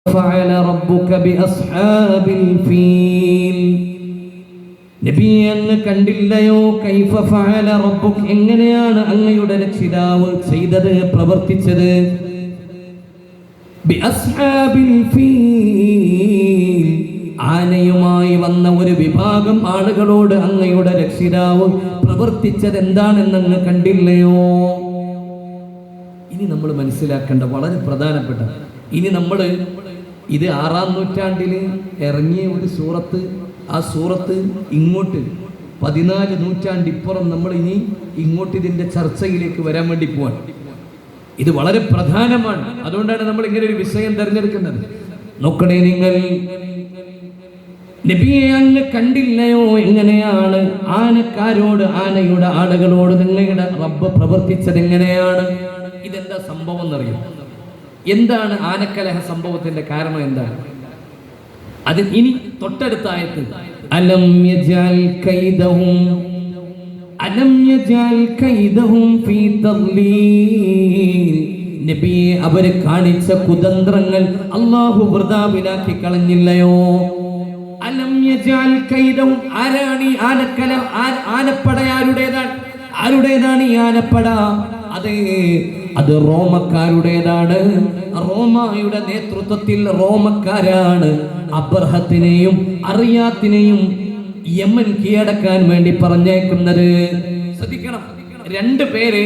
فعل ربك بأصحاب الفيل നബിയെ അങ്ങ് കണ്ടില്ലയോ കൈഫ ഫഅല റബ്ബുക എങ്ങനെയാണ് അങ്ങയുടെ രക്ഷിതാവ് ചെയ്തത് പ്രവർത്തിച്ചത് ബിഅസ്ഹാബിൽ ഫീൽ ആനയുമായി വന്ന ഒരു വിഭാഗം ആളുകളോട് അങ്ങയുടെ രക്ഷിതാവ് പ്രവർത്തിച്ചത് എന്താണെന്ന് അങ്ങ് കണ്ടില്ലയോ. ഇനി നമ്മൾ മനസ്സിലാക്കേണ്ട വളരെ പ്രധാനപ്പെട്ട, ഇനി നമ്മൾ ഇത് 6-ാം നൂറ്റാണ്ടിൽ ഇറങ്ങിയ ഒരു സൂറത്ത്, ആ സൂറത്ത് ഇങ്ങോട്ട് 14 നൂറ്റാണ്ടിപ്പുറം നമ്മൾ ഇനി ഇങ്ങോട്ട് ഇതിൻ്റെ ചർച്ചയിലേക്ക് വരാൻ വേണ്ടി പോവാൻ. ഇത് വളരെ പ്രധാനമാണ്. അതുകൊണ്ടാണ് നമ്മൾ ഇങ്ങനെ ഒരു വിഷയം തിരഞ്ഞെടുക്കുന്നത്. നോക്കണേ, നിങ്ങൾ നബിയെ അങ്ങ് കണ്ടില്ലയോ എങ്ങനെയാണ് ആനക്കാരോട്, ആനയുടെ ആളുകളോട് നിങ്ങളുടെ റബ്ബ് പ്രവർത്തിച്ചത് എങ്ങനെയാണ്? ഇതെന്താ സംഭവം എന്നറിയും? എന്താണ് ആനക്കലഹ സംഭവത്തിന്റെ കാരണം? എന്താണ് അത്? ഇനി തൊട്ടടുത്ത ആയത്ത് അലം യജാൽ കൈദഹും ഫീ തദ്ലീൽ, നബിയെ അവര് കാണിച്ച കുതന്ത്രങ്ങൾ അല്ലാഹു വൃഥാവിലാക്കി കളഞ്ഞില്ലയോ? അലം യജാൽ കൈദഹും, ആരാണ് ഈ ആനക്കല? ആനപ്പട ആരുടേതാണ്? ആരുടേതാണ് ഈ ആനപ്പട? അത് റോമക്കാരുടേതാണ്. റോമായുടെ നേതൃത്വത്തിൽ റോമക്കാരാണ് അബ്രഹത്തിനെയും അറിയാത്തിനെയും യമൻ കീഴടക്കാൻ വേണ്ടി പറഞ്ഞേക്കുന്നത്. ശ്രദ്ധിക്കണം, 2 പേര്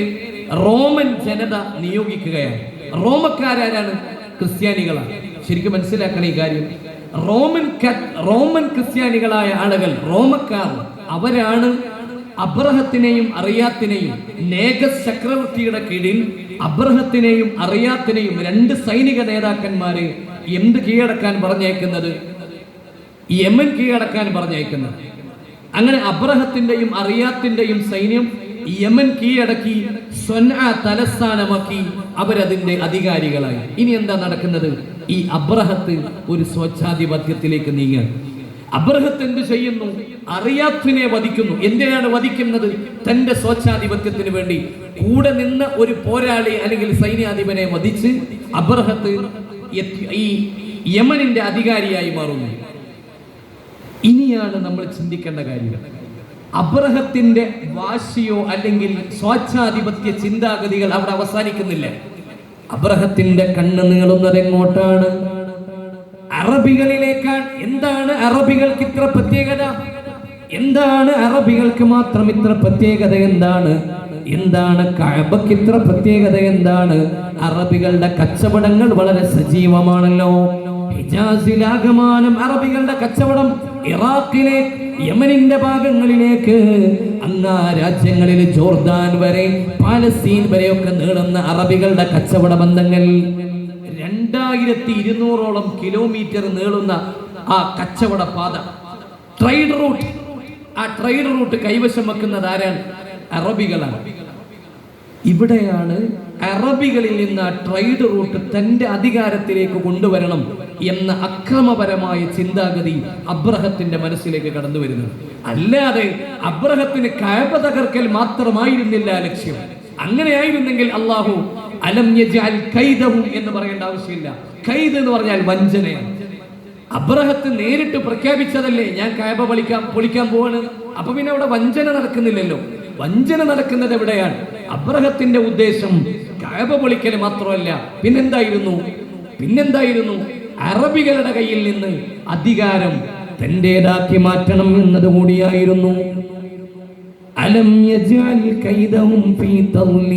റോമൻ ജനത നിയോഗിക്കുകയാണ്. റോമക്കാരാരാണ്? ക്രിസ്ത്യാനികളാണ്. ശരിക്കും മനസ്സിലാക്കണം ഈ കാര്യം. റോമൻ ക്രിസ്ത്യാനികളായ ആളുകൾ, റോമക്കാർ, അവരാണ് അബ്രഹത്തിനെയും അറിയാത്തിനെയും, നേഗസ് ചക്രവർത്തിയുടെ കീഴിൽ അബ്രഹത്തിനെയും അറിയാത്തിനെയും 2 സൈനിക നേതാക്കന്മാരെ എന്ത് കീഴടക്കാൻ പറഞ്ഞേക്കുന്നത്? യമൻ കീഴടക്കാൻ പറഞ്ഞേക്കുന്നത്. അങ്ങനെ അബ്രഹത്തിന്റെയും അറിയാത്തിന്റെയും സൈന്യം യമൻ കീഴടക്കി സ്വൻആ തലസ്ഥാനമാക്കി അവരതിന്റെ അധികാരികളായി. ഇനി എന്താ നടക്കുന്നത്? ഈ അബ്രഹത്ത് ഒരു സ്വച്ഛാധിപത്യത്തിലേക്ക് നീങ്ങുക. അബ്രഹത്ത് എന്ത് ചെയ്യുന്നു? അറിയാത്തിനെ വധിക്കുന്നു. എന്തിനാണ് വധിക്കുന്നത്? തന്റെ സ്വച്ഛാധിപത്യത്തിന് വേണ്ടി കൂടെ നിന്ന ഒരു പോരാളി അല്ലെങ്കിൽ സൈന്യാധിപനെ വധിച്ച് അബ്രഹത്ത് ഈ യമനിന്റെ അധികാരിയായി മാറുന്നു. ഇനിയാണ് നമ്മൾ ചിന്തിക്കേണ്ട കാര്യം. അബ്രഹത്തിന്റെ വാശിയോ അല്ലെങ്കിൽ സ്വേച്ഛാധിപത്യ ചിന്താഗതികൾ അവിടെ അവസാനിക്കുന്നില്ല. അബ്രഹത്തിന്റെ കണ്ണ് നീളുന്നത് എങ്ങോട്ടാണ്? അറബികളിലേക്കാണ്. എന്താണ് അറബികൾക്ക് ഇത്ര പ്രത്യേകത? എന്താണ് അറബികൾക്ക് മാത്രം ഇത്ര പ്രത്യേകത? എന്താണ് കഅബക്ക് ഇത്ര പ്രത്യേകത? എന്താണ്? അറബികളുടെ കച്ചവടങ്ങൾ വളരെ സജീവമാണല്ലോ. ഹിജാസിലാകമാനം അറബികളുടെ കച്ചവടം ഇറാഖിലെ, യമനിന്റെ ഭാഗങ്ങളിലേക്ക്, അങ്ങാ രാജ്യങ്ങളിൽ ജോർദാൻ വരെ, പാലസ്തീൻ വരെയൊക്കെ നീളുന്ന അറബികളുടെ കച്ചവട ബന്ധങ്ങൾ 2200ഓളം കിലോമീറ്റർ നീളുന്ന ആ കച്ചവട പാത, ട്രേഡ് റൂട്ട്, ആ ട്രേഡ് റൂട്ട് കൈവശം വെക്കുന്നത് ആരാണ്? അറബികളാണ്. ഇവിടെയാണ് അറബികളിൽ നിന്ന് ആ ട്രേഡ് റൂട്ട് തന്റെ അധികാരത്തിലേക്ക് കൊണ്ടുവരണം എന്ന അക്രമപരമായ ചിന്താഗതി അബ്രഹത്തിന്റെ മനസ്സിലേക്ക് കടന്നു വരുന്നത്. അല്ലാതെ അബ്രഹത്തിന് കഅബ തകർക്കൽ മാത്രമായിരുന്നില്ല ലക്ഷ്യം. അങ്ങനെയായിരുന്നെങ്കിൽ അല്ലാഹു അലം യജഅൽ കൈദഹും എന്ന് പറയേണ്ട ആവശ്യമില്ല. കൈദ് എന്ന് പറഞ്ഞാൽ വഞ്ചനയാണ്. അബ്രഹത്ത് നേരിട്ട് പ്രഖ്യാപിച്ചതല്ലേ, ഞാൻ കഅബ പൊളിക്കാൻ പോവാണ്. അപ്പൊ പിന്നെ അവിടെ വഞ്ചന നടക്കുന്നില്ലല്ലോ. വഞ്ചന നടക്കുന്നത് എവിടെയാണ്? അബ്രഹത്തിന്റെ ഉദ്ദേശം കഅബ പൊളിക്കൽ മാത്രമല്ല, പിന്നെന്തായിരുന്നു? അറബികളുടെ കയ്യിൽ നിന്ന് അധികാരം തന്റേതാക്കി മാറ്റണം എന്നതുകൂടിയായിരുന്നു. അലം യജഅൽ കൈദഹും ഫീ തദ്ലീൽ,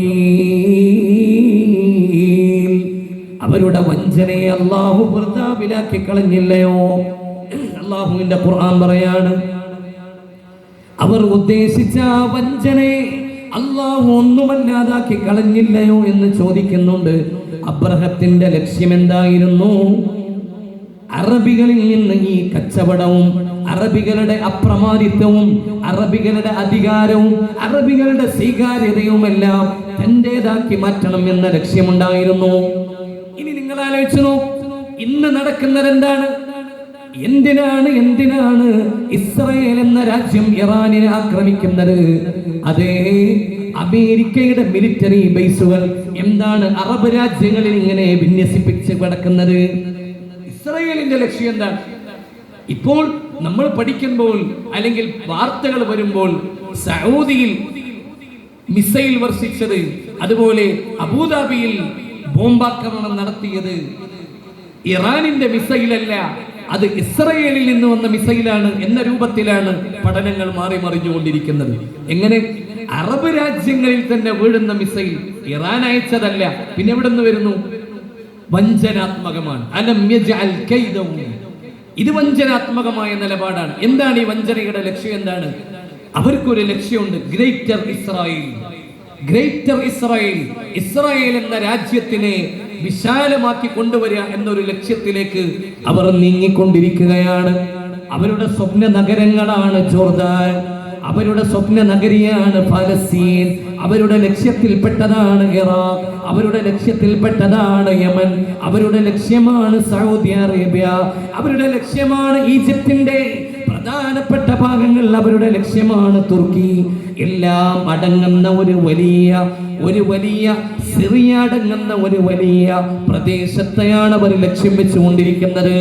അവരുടെ വഞ്ചനയെ അല്ലാഹു വൃഥാവിലാക്കി കളഞ്ഞില്ലയോ? അല്ലാഹുവിന്റെ ഖുർആൻ പറയാണ്, അവർ ഉദ്ദേശിച്ച വഞ്ചനയെ അല്ലാഹു ഒന്നുമല്ലാതാക്കി കളഞ്ഞില്ലയോ എന്ന് ചോദിക്കുന്നുണ്ട്. അബ്രഹത്തിന്റെ ലക്ഷ്യം എന്തായിരുന്നു? അറബികളിൽ നിന്ന് ഈ കച്ചവടവും, അറബികളുടെ അപ്രമാദിത്വവും, അറബികളുടെ അധികാരവും, അറബികളുടെ സ്വീകാര്യതയുമെല്ലാം തന്റേതാക്കി മാറ്റണം എന്ന ലക്ഷ്യമുണ്ടായിരുന്നു. ഇനി നിങ്ങൾ ആലോചിച്ചു നോക്കൂ, ഇന്ന് നടക്കുന്നത് എന്താണ്? എന്തിനാണ് ഇസ്രായേൽ എന്ന രാജ്യം ഇറാനിനെ ആക്രമിക്കുന്നത്? അതേ, അമേരിക്കയുടെ മിലിറ്ററി ബേസുകൾ എന്താണ് അറബ് രാജ്യങ്ങളിൽ ഇങ്ങനെ വിന്യസിപ്പിച്ച് കിടക്കുന്നത്? ഇസ്രായേലിന്റെ ലക്ഷ്യം എന്താണ്? ഇപ്പോൾ നമ്മൾ പഠിക്കുമ്പോൾ അല്ലെങ്കിൽ വാർത്തകൾ വരുമ്പോൾ സൗദിയിൽ മിസൈൽ വർഷിച്ചത്, അതുപോലെ അബുദാബിയിൽ ബോംബാക്രമണം നടത്തിയത് ഇറാനിന്റെ മിസൈലല്ല, അത് ഇസ്രായേലിൽ നിന്ന് വന്ന മിസൈലാണ് എന്ന രൂപത്തിലാണ് പഠനങ്ങൾ മാറി മറിഞ്ഞുകൊണ്ടിരിക്കുന്നത്. എങ്ങനെ? അറബ് രാജ്യങ്ങളിൽ തന്നെ വീഴുന്ന മിസൈൽ ഇറാൻ അയച്ചതല്ല, പിന്നെ എവിടെ നിന്ന് വരുന്നു? വഞ്ചനാത്മകമാണ്. അലം യജ്അൽ കൈദഹു, ഇത് വഞ്ചനാത്മകമായ നിലപാടാണ്. എന്താണ് ഈ വഞ്ചനയുടെ ലക്ഷ്യം? എന്താണ്? അവർക്കൊരു ലക്ഷ്യമുണ്ട്, greater Israel. Greater Israel, Israel എന്ന രാജ്യത്തിനെ വിശാലമാക്കി കൊണ്ടുവരിക എന്നൊരു ലക്ഷ്യത്തിലേക്ക് അവർ നീങ്ങിക്കൊണ്ടിരിക്കുകയാണ്. അവരുടെ സ്വപ്ന നഗരങ്ങളാണ് ജോർദാൻ, അവരുടെ സ്വപ്ന നഗരിയാണ് ഫലസ്തീൻ, അവരുടെ ലക്ഷ്യത്തിൽപ്പെട്ടതാണ് ഇറാഖ്, അവരുടെ ലക്ഷ്യത്തിൽപ്പെട്ടതാണ് യമൻ, അവരുടെ ലക്ഷ്യമാണ് സൗദി അറേബ്യ, അവരുടെ ലക്ഷ്യമാണ് ഈജിപ്തിന്റെ പ്രധാനപ്പെട്ട ഭാഗങ്ങൾ, അവരുടെ ലക്ഷ്യമാണ് തുർക്കി. എല്ലാം അടങ്ങുന്ന ഒരു വലിയ സിറിയ അടങ്ങുന്ന ഒരു വലിയ പ്രദേശത്തെയാണ് അവർ ലക്ഷ്യം വെച്ചുകൊണ്ടിരിക്കുന്നത്.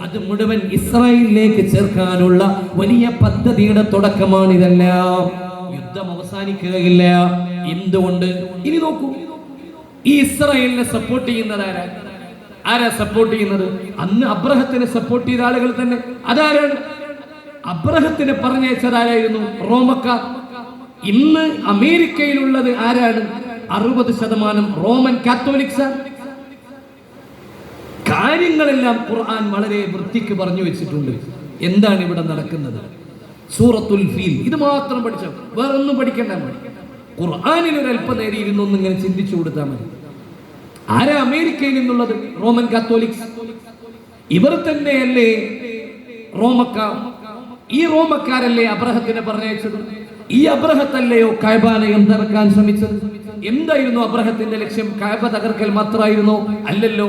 അത് മുഴുവൻ ഇസ്രായേലിലേക്ക് ചേർക്കാനുള്ള വലിയ പദ്ധതിയുടെ തുടക്കമാണ് ഇതെല്ലാം. യുദ്ധം അവസാനിക്കുകയില്ല. എന്തുകൊണ്ട്? ഇനി നോക്കൂ, ഈ ഇസ്രായേലിനെ സപ്പോർട്ട് ചെയ്യുന്നത് ആരാ സപ്പോർട്ട് ചെയ്യുന്നത്? അന്ന് അബ്രഹത്തിനെ സപ്പോർട്ട് ചെയ്ത ആളുകൾ തന്നെ. അതാരാണ്? അബ്രഹത്തിനെ പറഞ്ഞയച്ചതാരായിരുന്നു? റോമക്കാർ. ഇന്ന് അമേരിക്കയിലുള്ളത് ആരാണ്? 60% റോമൻ കാത്തോലിക്സ്. കാര്യങ്ങളെല്ലാം ഖുർആൻ വളരെ വൃത്തിക്ക് പറഞ്ഞു വെച്ചിട്ടുണ്ട്. എന്താണ് ഇവിടെ നടക്കുന്നത്? സൂറത്തുൽ ഫീൽ ഇത് മാത്രം പഠിച്ചാൽ വേറെ ഒന്നും പഠിക്കണ്ട. ഖുർആനിൽ ഒരു അല്പനേരം ഇരുന്നൊന്നും ഇങ്ങനെ ചിന്തിച്ചു കൊടുത്താൽ മതി. ആരാ അമേരിക്കയിൽ നിന്നുള്ളത്? Roman Catholics. ഇവർ തന്നെയല്ലേ റോമക്കാർ? ഈ റോമക്കാരല്ലേ അബ്രഹത്തിനെ പറഞ്ഞയച്ചത്? ഈ അബ്രഹത്തല്ലയോ കഅബാലയം തകർക്കാൻ ശ്രമിച്ചത്? എന്തായിരുന്നു അബ്രഹത്തിന്റെ ലക്ഷ്യം? കഅബ തകർക്കൽ മാത്രമായിരുന്നോ? അല്ലല്ലോ.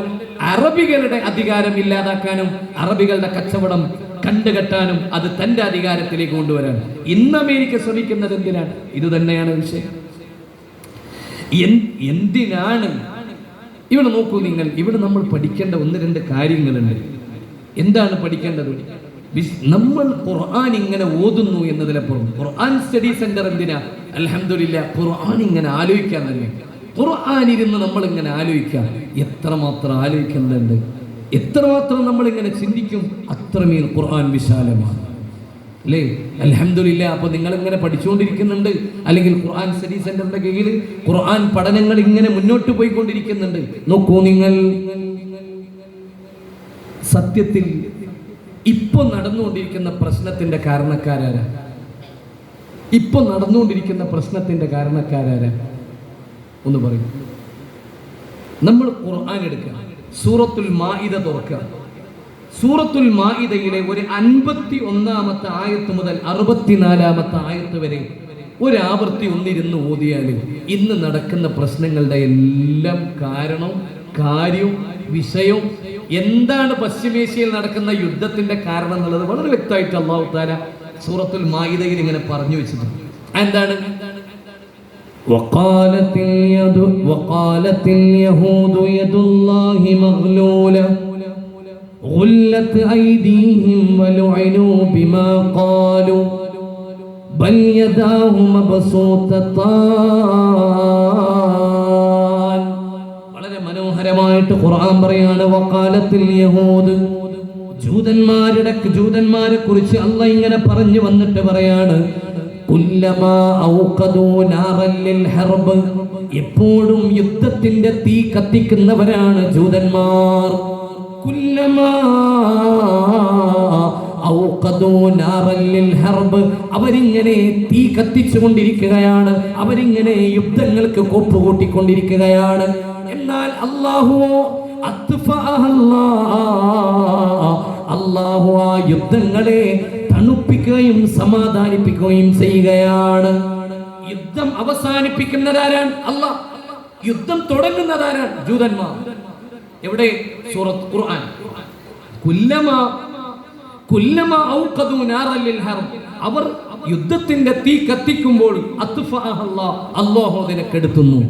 അറബികളുടെ അധികാരം ഇല്ലാതാക്കാനും അറബികളുടെ കച്ചവടം കണ്ടുകെട്ടാനും അത് തന്റെ അധികാരത്തിലേക്ക് കൊണ്ടുവരാൻ ഇന്ന് അമേരിക്ക ശ്രമിക്കുന്നത് എന്തിനാണ്? ഇത് തന്നെയാണ് വിഷയം. എന്തിനാണ്? ഇവിടെ നോക്കൂ നിങ്ങൾ, ഇവിടെ നമ്മൾ പഠിക്കേണ്ട 1-2 കാര്യങ്ങളുണ്ട്. എന്താണ് പഠിക്കേണ്ടത്? നമ്മൾ ഖുർആൻ ഇങ്ങനെ ഓതുന്നു എന്നതിലപ്പുറം ഖുർആൻ സ്റ്റഡി സെന്റർ എന്തിനാ? അൽഹംദുലില്ലാ, ഖുർആൻ ഇങ്ങനെ ആലോചിക്കാൻ തന്നെ. ഖുർആൻ ഇരുന്ന് നമ്മൾ ഇങ്ങനെ ആലോചിക്കാം. എത്രമാത്രം ആലോചിക്കുന്നുണ്ട്, എത്രമാത്രം നമ്മൾ ഇങ്ങനെ ചിന്തിക്കും, അത്രമേൽ ഖുർആൻ വിശാലമാണ് അല്ലേ? അൽഹംദുലില്ലാ. അപ്പൊ നിങ്ങൾ ഇങ്ങനെ പഠിച്ചുകൊണ്ടിരിക്കുന്നുണ്ട്, അല്ലെങ്കിൽ ഖുർആൻ സ്റ്റഡി സെന്ററിന്റെ കീഴിൽ ഖുർആൻ പഠനങ്ങൾ ഇങ്ങനെ മുന്നോട്ട് പോയിക്കൊണ്ടിരിക്കുന്നുണ്ട്. നോക്കൂ നിങ്ങൾ, സത്യത്തിൽ ഇപ്പൊ നടന്നുകൊണ്ടിരിക്കുന്ന പ്രശ്നത്തിന്റെ കാരണക്കാരാരാ? ഇപ്പൊ നടന്നുകൊണ്ടിരിക്കുന്ന പ്രശ്നത്തിന്റെ കാരണക്കാരാരാ? ഒന്ന് പറയും. നമ്മൾ ഖുർആൻ എടുക്കുക, സൂറത്തുൽ മാഇദ തുറക്കുക. സൂറത്തുൽ മാഇദയിലെ ഒരു 51-ാമത്തെ ആയത്ത് മുതൽ 64-ാമത്തെ ആയത്ത് വരെ ഒരാവർത്തി ഒന്നിരുന്ന് ഓതിയാൽ ഇന്ന് നടക്കുന്ന പ്രശ്നങ്ങളുടെ എല്ലാം കാരണം, കാര്യവും വിഷയവും എന്താണ്, പശ്ചിമേഷ്യയിൽ നടക്കുന്ന യുദ്ധത്തിന്റെ കാരണം എന്നുള്ളത് വളരെ വ്യക്തമായിട്ട് അല്ലാഹു തആല സൂറത്തുൽ മാഇദയിൽ ഇങ്ങനെ പറഞ്ഞു വെച്ചിട്ടുണ്ട്. എന്താണ്? وقالت اليهود يد الله مغلولة غلت أيديهم ولعنوا بما قالوا بل يداه مبسوطتان. വളരെ മനോഹരമായിട്ട് ഖുർആൻ പറയാണ്, വഖാലത്തിൽ യഹൂദ്, ജൂതന്മാരെ കുറിച്ച് അല്ലാഹ് ഇങ്ങനെ പറഞ്ഞു വന്നിട്ട് പറയാണ്, കുല്ലമാ ഔഖദൂ നാറൻ ലിൽ ഹർബ്, എപ്പോഴും യുദ്ധത്തിന്റെ തീ കത്തിക്കുന്നവരാണ് ജൂതന്മാർ. കുല്ലമാ ഔഖദൂ നാറൻ ലിൽ ഹർബ്, അവരിങ്ങനെ തീ കത്തിച്ചുകൊണ്ടിരിക്കുകയാണ്, അവരിങ്ങനെ യുദ്ധങ്ങൾക്ക് കോപ്പുകൂട്ടിക്കൊണ്ടിരിക്കുകയാണ്. എന്നാൽ അല്ലാഹു ആ യുദ്ധങ്ങളെ തണുപ്പിക്കുകയും സമാധാനിപ്പിക്കുകയും ചെയ്യുകയാണ്. യുദ്ധം അവസാനിപ്പിക്കുന്നതാരാണ്? അല്ലാഹ്. യുദ്ധം തുടങ്ങുന്നതാരാണ്? ജൂതന്മാർ. എവിടെ? സൂറത്ത് ഖുർആൻ. കുല്ലമാ ഔഖദൂ നാറൻ ലിൽ ഹർബ്, അവർ യുദ്ധത്തിന്റെ തീ കത്തിക്കുമ്പോൾ അല്ലാഹു അതിനെ കെടുത്തുന്നു.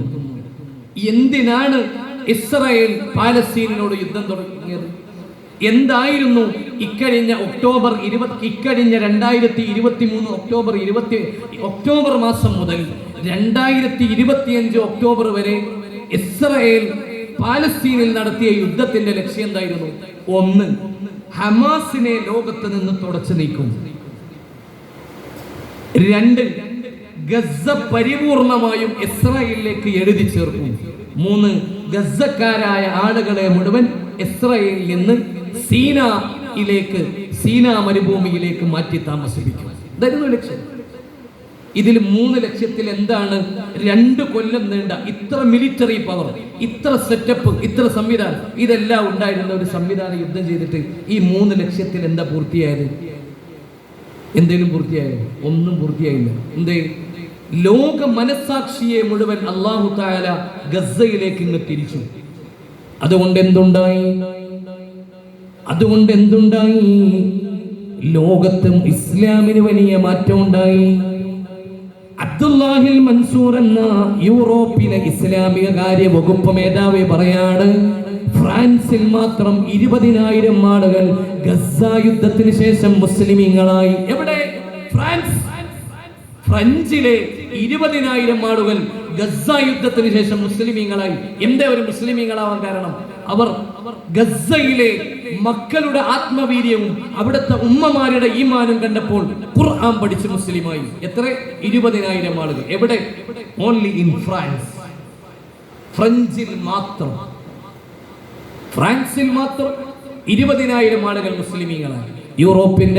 എന്തിനാണ് ഇസ്രായേൽ പാലസ്തീനിനോട് യുദ്ധം തുടങ്ങിയത്? എന്തായിരുന്നു ഇക്കഴിഞ്ഞ ഒക്ടോബർ 2023 ഒക്ടോബർ മാസം മുതൽ 2025 ഒക്ടോബർ വരെ ഇസ്രായേൽ പാലസ്തീനിൽ നടത്തിയ യുദ്ധത്തിന്റെ ലക്ഷ്യം എന്തായിരുന്നു? ഒന്ന്, ഹമാസിനെ ലോകത്ത് നിന്ന് തുടച്ചു നീക്കും. രണ്ട്, ഗസ പരിപൂർണമായും ഇസ്രായേലിലേക്ക് എഴുതി ചേർക്കും. മൂന്ന്, ഗസക്കാരായ ആളുകളെ മുഴുവൻ ഇസ്രായേലിൽ നിന്ന് സീനാ മരുഭൂമിയിലേക്ക് മാറ്റി താമസിപ്പിക്കും. ഇതായിരുന്നു ലക്ഷ്യം. ഇതിൽ 3 ലക്ഷ്യത്തിൽ എന്താണ് 2 കൊല്ലം നീണ്ട ഇത്ര മിലിറ്ററി പവർ, ഇത്ര സെറ്റപ്പ്, ഇത്ര സംവിധാനം, ഇതെല്ലാം ഉണ്ടായിരുന്ന ഒരു സംവിധാനം യുദ്ധം ചെയ്തിട്ട് ഈ 3 ലക്ഷ്യത്തിൽ എന്താ പൂർത്തിയായത്? എന്തേലും പൂർത്തിയായോ? ഒന്നും പൂർത്തിയായില്ല. എന്തേ? ലോക മനസാക്ഷിയെ മുഴുവൻ അല്ലാഹു തആല ഗസയിലേക്ക് ഇങ്ങ് തിരിച്ചു. അതുകൊണ്ട് എന്തുണ്ടായി? ലോകത്തും ഇസ്ലാമിന് വലിയ മാറ്റം ഉണ്ടായി. അബ്ദുല്ലാഹിൽ മൻസൂർ എന്ന യൂറോപ്പിലെ ഇസ്ലാമിക കാര്യ വകുപ്പ് മേധാവി പറയാണ്, ഫ്രാൻസിൽ മാത്രം 20,000 ആളുകൾ ഗസ യുദ്ധത്തിന് ശേഷം മുസ്ലിമീങ്ങളായി. എവിടെ? ഫ്രഞ്ചിലെ 20,000 ആളുകൾ ഗസ യുദ്ധത്തിന് ശേഷം മുസ്ലിമീങ്ങളായി. എന്താ ഒരു മുസ്ലിമീങ്ങളാവാൻ കാരണം? അവർ ഗസയിലെ മക്കളുടെ ആത്മവീര്യവും അവിടുത്തെ ഉമ്മമാരുടെ ഈമാനും കണ്ടപ്പോൾ ഖുർആൻ പഠിച്ച് മുസ്ലിമായി. എത്ര? 20,000 ആളുകൾ. എവിടെ? Only in France. ഫ്രഞ്ചിൽ മാത്രം 20,000 ആളുകൾ മുസ്ലിമീങ്ങളായി. യൂറോപ്യൻ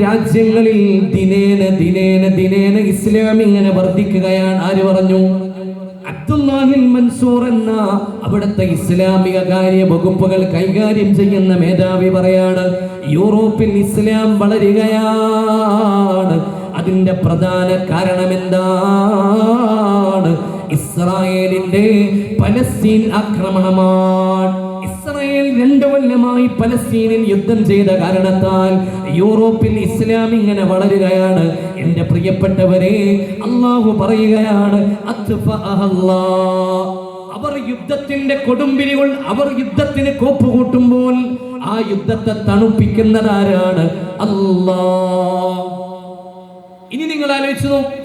രാജ്യങ്ങളിൽ ദിനേന ഇസ്ലാം ഇങ്ങനെ വർദ്ധിക്കുകയാണ്. ആര് പറഞ്ഞു? അബ്ദുല്ലാഹിൽ മൻസൂർ എന്ന അവിടുത്തെ ഇസ്ലാമിക കാര്യ വകുപ്പുകൾ കൈകാര്യം ചെയ്യുന്ന മേധാവി പറയാണ്, യൂറോപ്പിൽ ഇസ്ലാം വളരുകയാണ്. അതിന്റെ പ്രധാന കാരണം എന്താണ്? ഇസ്രായേലിന്റെ പലസ്തീൻ ആക്രമണമാണ്. ഇസ്രായേൽ 2 കൊല്ലമായി പലസ്തീനിൽ യുദ്ധം ചെയ്ത കാരണത്താൽ യൂറോപ്പിൽ ഇസ്ലാം ഇങ്ങനെ വളരുകയാണ്. എന്റെ പ്രിയപ്പെട്ടവരെ, അല്ലാഹു പറയുകയാണ്, അവർ യുദ്ധത്തിന്റെ കൊടുമ്പിരികൾ, അവർ യുദ്ധത്തിന് കോപ്പുകൂട്ടുമ്പോൾ ആ യുദ്ധത്തെ തണുപ്പിക്കുന്നതാരാണ്? അല്ലാഹ്. ഇനി നിങ്ങൾ ആലോചിച്ചു നോക്കൂ,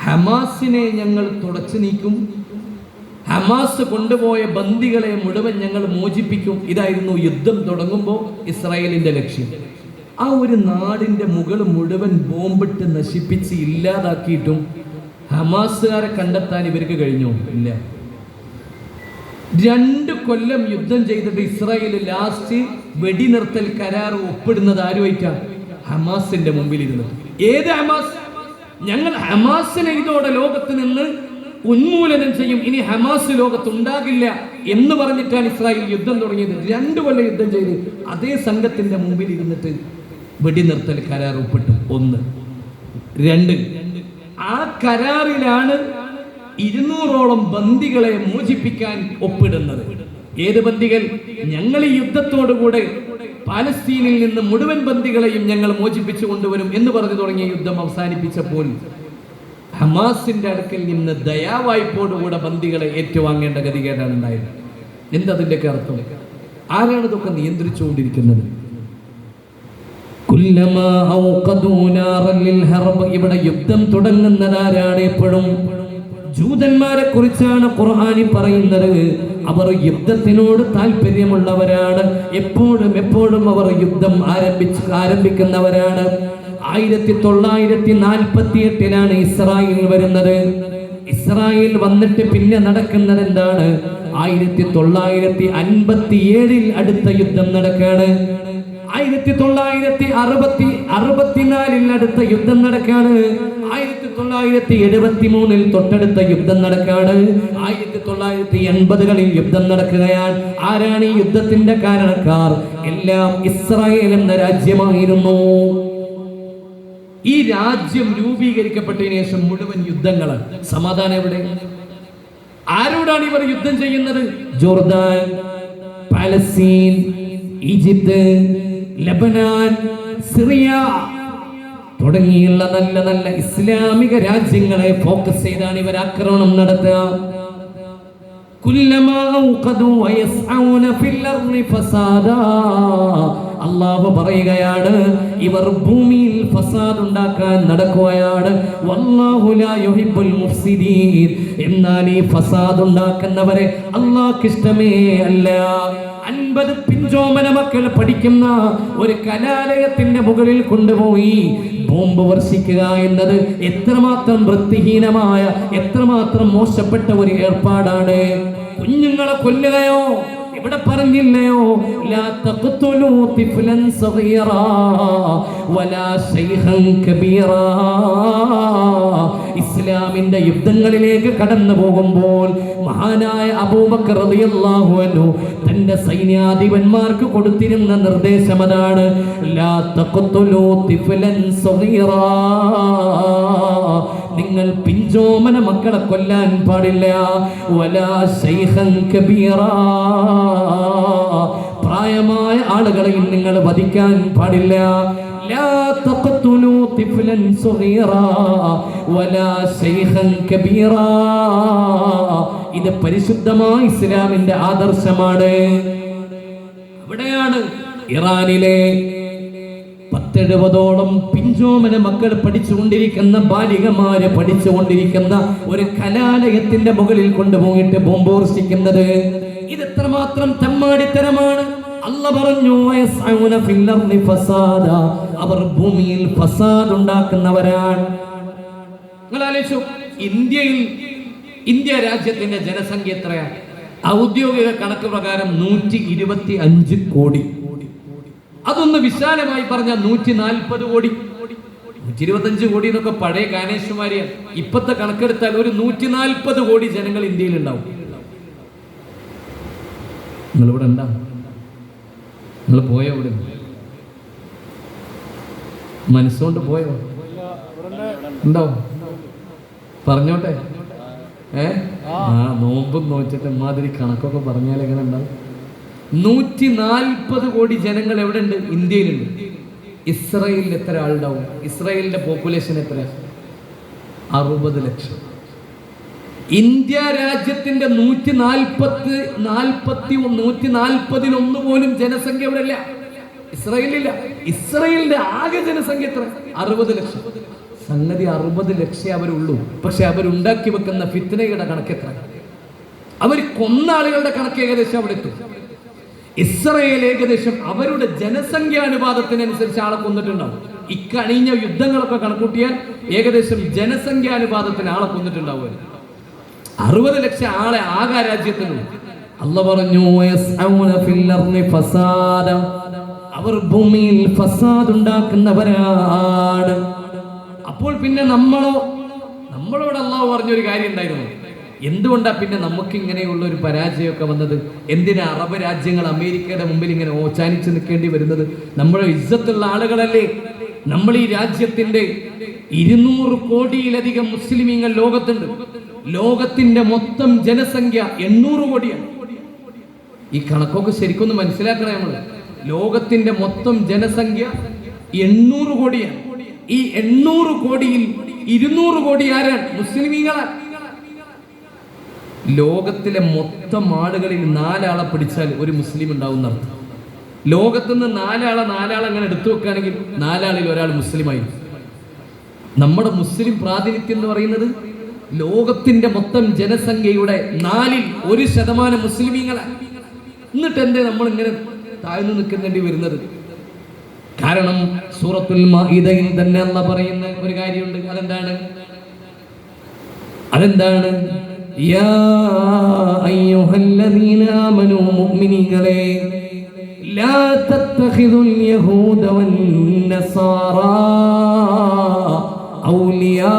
ഹമാസിനെ ഞങ്ങൾ തുടച്ചു നീക്കും, ഹമാസ് കൊണ്ടുപോയ ബന്ദികളെ മുഴുവൻ ഞങ്ങൾ മോചിപ്പിക്കും. ഇതായിരുന്നു യുദ്ധം തുടങ്ങുമ്പോൾ ഇസ്രായേലിന്റെ ലക്ഷ്യം. ആ ഒരു നാടിന്റെ മുകൾ മുഴുവൻ ബോംബിട്ട് നശിപ്പിച്ച് ഇല്ലാതാക്കിയിട്ടും ഹമാസുകാരെ കണ്ടെത്താൻ ഇവർക്ക് കഴിഞ്ഞോ? ഇല്ല. 2 കൊല്ലം യുദ്ധം ചെയ്തിട്ട് ഇസ്രായേൽ ലാസ്റ്റ് വെടിനിർത്തൽ കരാർ ഒപ്പിടുന്നത് ആരുമായിട്ടാണ്? ഹമാസിന്റെ മുമ്പിൽ ഇരുന്ന്. ഏത് ഹമാസ്? ഞങ്ങൾ ഹമാസിനെ ഇതോടെ ലോകത്ത് നിന്ന് ഉന്മൂലനം ചെയ്യും, ഇനി ഹമാസ് ലോകത്ത് ഉണ്ടാകില്ല എന്ന് പറഞ്ഞിട്ടാണ് ഇസ്രായേൽ യുദ്ധം തുടങ്ങിയത്. 2 കൊല്ലം യുദ്ധം ചെയ്ത് അതേ സംഘത്തിന്റെ മുമ്പിൽ ഇരുന്നിട്ട് വെടിനിർത്തൽ കരാർ ഒപ്പിട്ടു. 1. 2, ആ കരാറിലാണ് 200ഓളം ബന്ദികളെ മോചിപ്പിക്കാൻ ഒപ്പിടുന്നത്. ഏത് ബന്ദികൾ? ഞങ്ങൾ ഈ യുദ്ധത്തോടുകൂടെ പാലസ്തീനിൽ നിന്ന് മുഴുവൻ ബന്ദികളെയും ഞങ്ങൾ മോചിപ്പിച്ചു കൊണ്ടുവരും എന്ന് പറഞ്ഞു തുടങ്ങിയ യുദ്ധം അവസാനിപ്പിച്ചപ്പോൾ ഹമാസിന്റെ അടുക്കൽ നിന്ന് ദയാവായ്പോടുകൂടെ ബന്ദികളെ ഏറ്റുവാങ്ങേണ്ട ഗതികേടാണ് ഉണ്ടായത്. എന്തതിന്റെ അർത്ഥം? ആരാണ് ഇതൊക്കെ നിയന്ത്രിച്ചുകൊണ്ടിരിക്കുന്നത്? ഇവിടെ യുദ്ധം തുടങ്ങുന്നതാരാണ്? എപ്പോഴും ജൂതന്മാരെ കുറിച്ചാണ് ഖുർആനിൽ പറയുന്നത്. അവർ യുദ്ധത്തിനോട് താല്പര്യമുള്ളവരാണ്. എപ്പോഴും അവർ യുദ്ധം ആരംഭിക്കുന്നവരാണ്. 1948 ഇസ്രായേൽ വരുന്നത്. ഇസ്രായേൽ വന്നിട്ട് പിന്നെ നടക്കുന്നത് എന്താണ്? 1957 അടുത്ത യുദ്ധം നടക്കാണ്. 1964 അടുത്ത യുദ്ധം നടക്കാണ്. 1973 തൊട്ടടുത്ത യുദ്ധം നടക്കാണ്. 1980 യുദ്ധം നടക്കുകയാണ്. ആരാണ് ഈ യുദ്ധത്തിന്റെ കാരണക്കാർ? എല്ലാം ഇസ്രായേൽ എന്ന രാജ്യമായിരുന്നു. ഈ രാജ്യം രൂപീകരിക്കപ്പെട്ടതിന് ശേഷം മുഴുവൻ യുദ്ധങ്ങളാണ്. സമാധാനം എവിടെ? ആരോടാണ് ഇവർ യുദ്ധം ചെയ്യുന്നത്? Jordan, Palestine, Egypt, Lebanon, Syria തുടങ്ങിയുള്ള നല്ല ഇസ്ലാമിക രാജ്യങ്ങളെ ഫോക്കസ് ചെയ്താണ് ഇവർ ആക്രമണം നടത്തുക. കുല്ലമാ ഔഖദു വയസ്ഔന ഫിൽ അർളി ഫസാദാ. അല്ലാഹു പറയുകയാണ്, ഇവർ ഭൂമിയിൽ ഫസാദ് ഉണ്ടാക്കാൻ നടക്കുകയാണ്. വല്ലാഹു ലാ യുഹിബ്ബുൽ മുഫ്സിദീൻ. എന്നാൽ ഈ ഫസാദ് ഉണ്ടാക്കുന്നവരെ അല്ലാഹുക്ക് ഇഷ്ടമേ അല്ല. 50 പിഞ്ചോമന മക്കൾ പഠിക്കുന്ന ഒരു കലാലയത്തിന്റെ മുകളിൽ കൊണ്ടുപോയി ബോംബ് വർഷിക്കുക എന്നത് എത്രമാത്രം വൃത്തിഹീനമായ, എത്രമാത്രം മോശപ്പെട്ട ഒരു ഏർപ്പാടാണ്. കുഞ്ഞുങ്ങളെ കൊല്ലുകയോ? ഇവിടെ പറഞ്ഞില്ലയോ, ലാ തഖ്തുലൂ തിഫ്ലൻ സഗീറാ വലാ ശൈഖൻ കബീറാ. ഇസ്ലാമിന്റെ യുദ്ധങ്ങളിലേക്ക് കടന്നു പോകുമ്പോൾ മഹാനായ അബൂബക്കർ റളിയല്ലാഹു അൻഹു തന്റെ സൈന്യാധിപന്മാർക്ക് കൊടുത്തിരുന്ന നിർദ്ദേശം അതാണ്, ലാ തഖ്തുലൂ തിഫ്ലൻ സഗീറാ. നിങ്ങൾ പിഞ്ചോമന മക്കളെ കൊല്ലാൻ പാടില്ല. വലാ ശൈഖൻ കബീറാ. പ്രായമായ ആളുകളെയും നിങ്ങൾ വധിക്കാൻ പാടില്ല. ലാ തഖ്തുലൂ തിഫ്ലൻ സഗീറാ വലാ ശൈഖൻ കബീറാ. ഇത് പരിശുദ്ധമായ ഇസ്ലാമിന്റെ ആദർശമാണ്. അവിടെയാണ് ഇറാനിലെ 70ഓളം പിഞ്ചോമന മക്കൾ പഠിച്ചുകൊണ്ടിരിക്കുന്ന, ബാലികമാര് പഠിച്ചുകൊണ്ടിരിക്കുന്ന ഒരു കലാലയത്തിന്റെ മുകളിൽ കൊണ്ടുപോയിട്ട് ബോംബ് വർഷിക്കുന്നത്. ഇത് എത്രമാത്രം തെമ്മാടിത്തരമാണ്. അല്ലാഹു പറഞ്ഞു, വയസ്ഔന ഫിൽ അർളി ഫസാദാ. അവർ ഭൂമിയിൽ ഫസാദ് ഉണ്ടാക്കുന്നവരാണ്. നിങ്ങൾ ആലോചിച്ചു, ഇന്ത്യ രാജ്യത്തിന്റെ ജനസംഖ്യ എത്രയാണ്? ഔദ്യോഗിക കണക്ക് പ്രകാരം 125 കോടി. അതൊന്ന് വിശാലമായി പറഞ്ഞ 140 കോടി. 125 കോടി എന്നൊക്കെ പഴയ ഗാനേശ്വരിയാണ്. ഇപ്പത്തെ കണക്കെടുത്താൽ ഒരു 140 കോടി ജനങ്ങൾ ഇന്ത്യയിൽ ഉണ്ടാവും. നിങ്ങളിവിടെ ഉണ്ടാവും? നിങ്ങൾ പോയോ? ഇവിടെ മനസ്സുകൊണ്ട് പോയോ? ഉണ്ടാവും? പറഞ്ഞോട്ടെ. നോമ്പും നോച്ചിട്ട് മാതിരി കണക്കൊക്കെ പറഞ്ഞാൽ എങ്ങനെ ഉണ്ടാവും? 140 കോടി ജനങ്ങൾ എവിടെ ഉണ്ട്? ഇന്ത്യയിലുണ്ട്. ഇസ്രായേലിൽ എത്ര ആളുണ്ടാവും? ഇസ്രായേലിന്റെ പോപ്പുലേഷൻ എത്ര? 60 ലക്ഷം. ഇന്ത്യ രാജ്യത്തിന്റെ 141 പോലും ജനസംഖ്യ ഇവിടെ ഇല്ല. ഇസ്രായേലില്ല. ഇസ്രായേലിന്റെ ആകെ ജനസംഖ്യ എത്ര? 60 ലക്ഷം. സംഗതി 60 ലക്ഷം അവരുള്ളൂ. പക്ഷെ അവരുണ്ടാക്കി വെക്കുന്ന ഫിത്നയുടെ കണക്ക് എത്ര? അവർ കൊന്ന ആളുകളുടെ കണക്ക് ഏകദേശം അവിടെ എത്തും. ഇസ്രായേൽ ഏകദേശം അവരുടെ ജനസംഖ്യാനുപാതത്തിനനുസരിച്ച് ആളെ കൊന്നിട്ടുണ്ടാവും. ഇക്കഴിഞ്ഞ യുദ്ധങ്ങളൊക്കെ കണക്കൂട്ടിയാൽ ഏകദേശം ജനസംഖ്യാനുപാതത്തിന് ആളെ കൊന്നിട്ടുണ്ടാവും. 60 ലക്ഷം ആളെ ആകെ രാജ്യത്തിനുള്ളൂ. അല്ലാഹു പറഞ്ഞു, വയസ്ഔന ഫിൽ അർളി ഫസാദ. അവർ ഭൂമിയിൽ ഫസാദ് ഉണ്ടാക്കുന്നവരാണ്. അപ്പോൾ പിന്നെ നമ്മളോട് അല്ലാഹു പറഞ്ഞൊരു കാര്യം ഉണ്ടായിരുന്നു. എന്തുകൊണ്ടാ പിന്നെ നമുക്ക് ഇങ്ങനെയുള്ള ഒരു പരാജയമൊക്കെ വന്നത്? എന്തിനാ അറബ് രാജ്യങ്ങൾ അമേരിക്കയുടെ മുമ്പിൽ ഇങ്ങനെ ഓച്ചാനിച്ച് നിൽക്കേണ്ടി വരുന്നത്? നമ്മുടെ ഇസ്സത്തുള്ള ആളുകളല്ലേ. നമ്മൾ ഈ രാജ്യത്തിന്റെ 200 കോടിയിലധികം മുസ്ലിമീങ്ങൾ ലോകത്തുണ്ട്. ലോകത്തിന്റെ മൊത്തം ജനസംഖ്യ 800 കോടിയാണ്. ഈ കണക്കൊക്കെ ശരിക്കൊന്ന് മനസ്സിലാക്കണേ. നമ്മൾ ലോകത്തിന്റെ മൊത്തം ജനസംഖ്യ 800 കോടിയാണ്. ഈ 800 കോടിയിൽ 200 കോടി ആരാണ്? മുസ്ലിമീങ്ങളാണ്. ലോകത്തിലെ മൊത്തം ആളുകളിൽ 4 ആളെ പിടിച്ചാൽ ഒരു മുസ്ലിം ഉണ്ടാവും അർത്ഥം. ലോകത്തുനിന്ന് 4 ആളെ അങ്ങനെ എടുത്തു വെക്കുകയാണെങ്കിൽ 4 ആളിൽ ഒരാൾ മുസ്ലിമായി. നമ്മുടെ മുസ്ലിം പ്രാതിനിധ്യം എന്ന് പറയുന്നത് ലോകത്തിന്റെ മൊത്തം ജനസംഖ്യയുടെ 1% മുസ്ലിമീങ്ങളാണ്. എന്നിട്ട് എന്തേ നമ്മൾ ഇങ്ങനെ താഴ്ന്നു നിൽക്കേണ്ടി വരുന്നത്? കാരണം സൂറത്തുൽ മാഇദയിൽ തന്നെ അല്ലാഹു പറയുന്ന ഒരു കാര്യമുണ്ട്. അതെന്താണ്? യാ അയ്യുഹല്ലദീന ആമനൂ, മുഅ്മിനീങ്ങളെ, ലാ തത്തഖിദുൽ യഹൂദ വന്നസാറാ ഔലിയാ.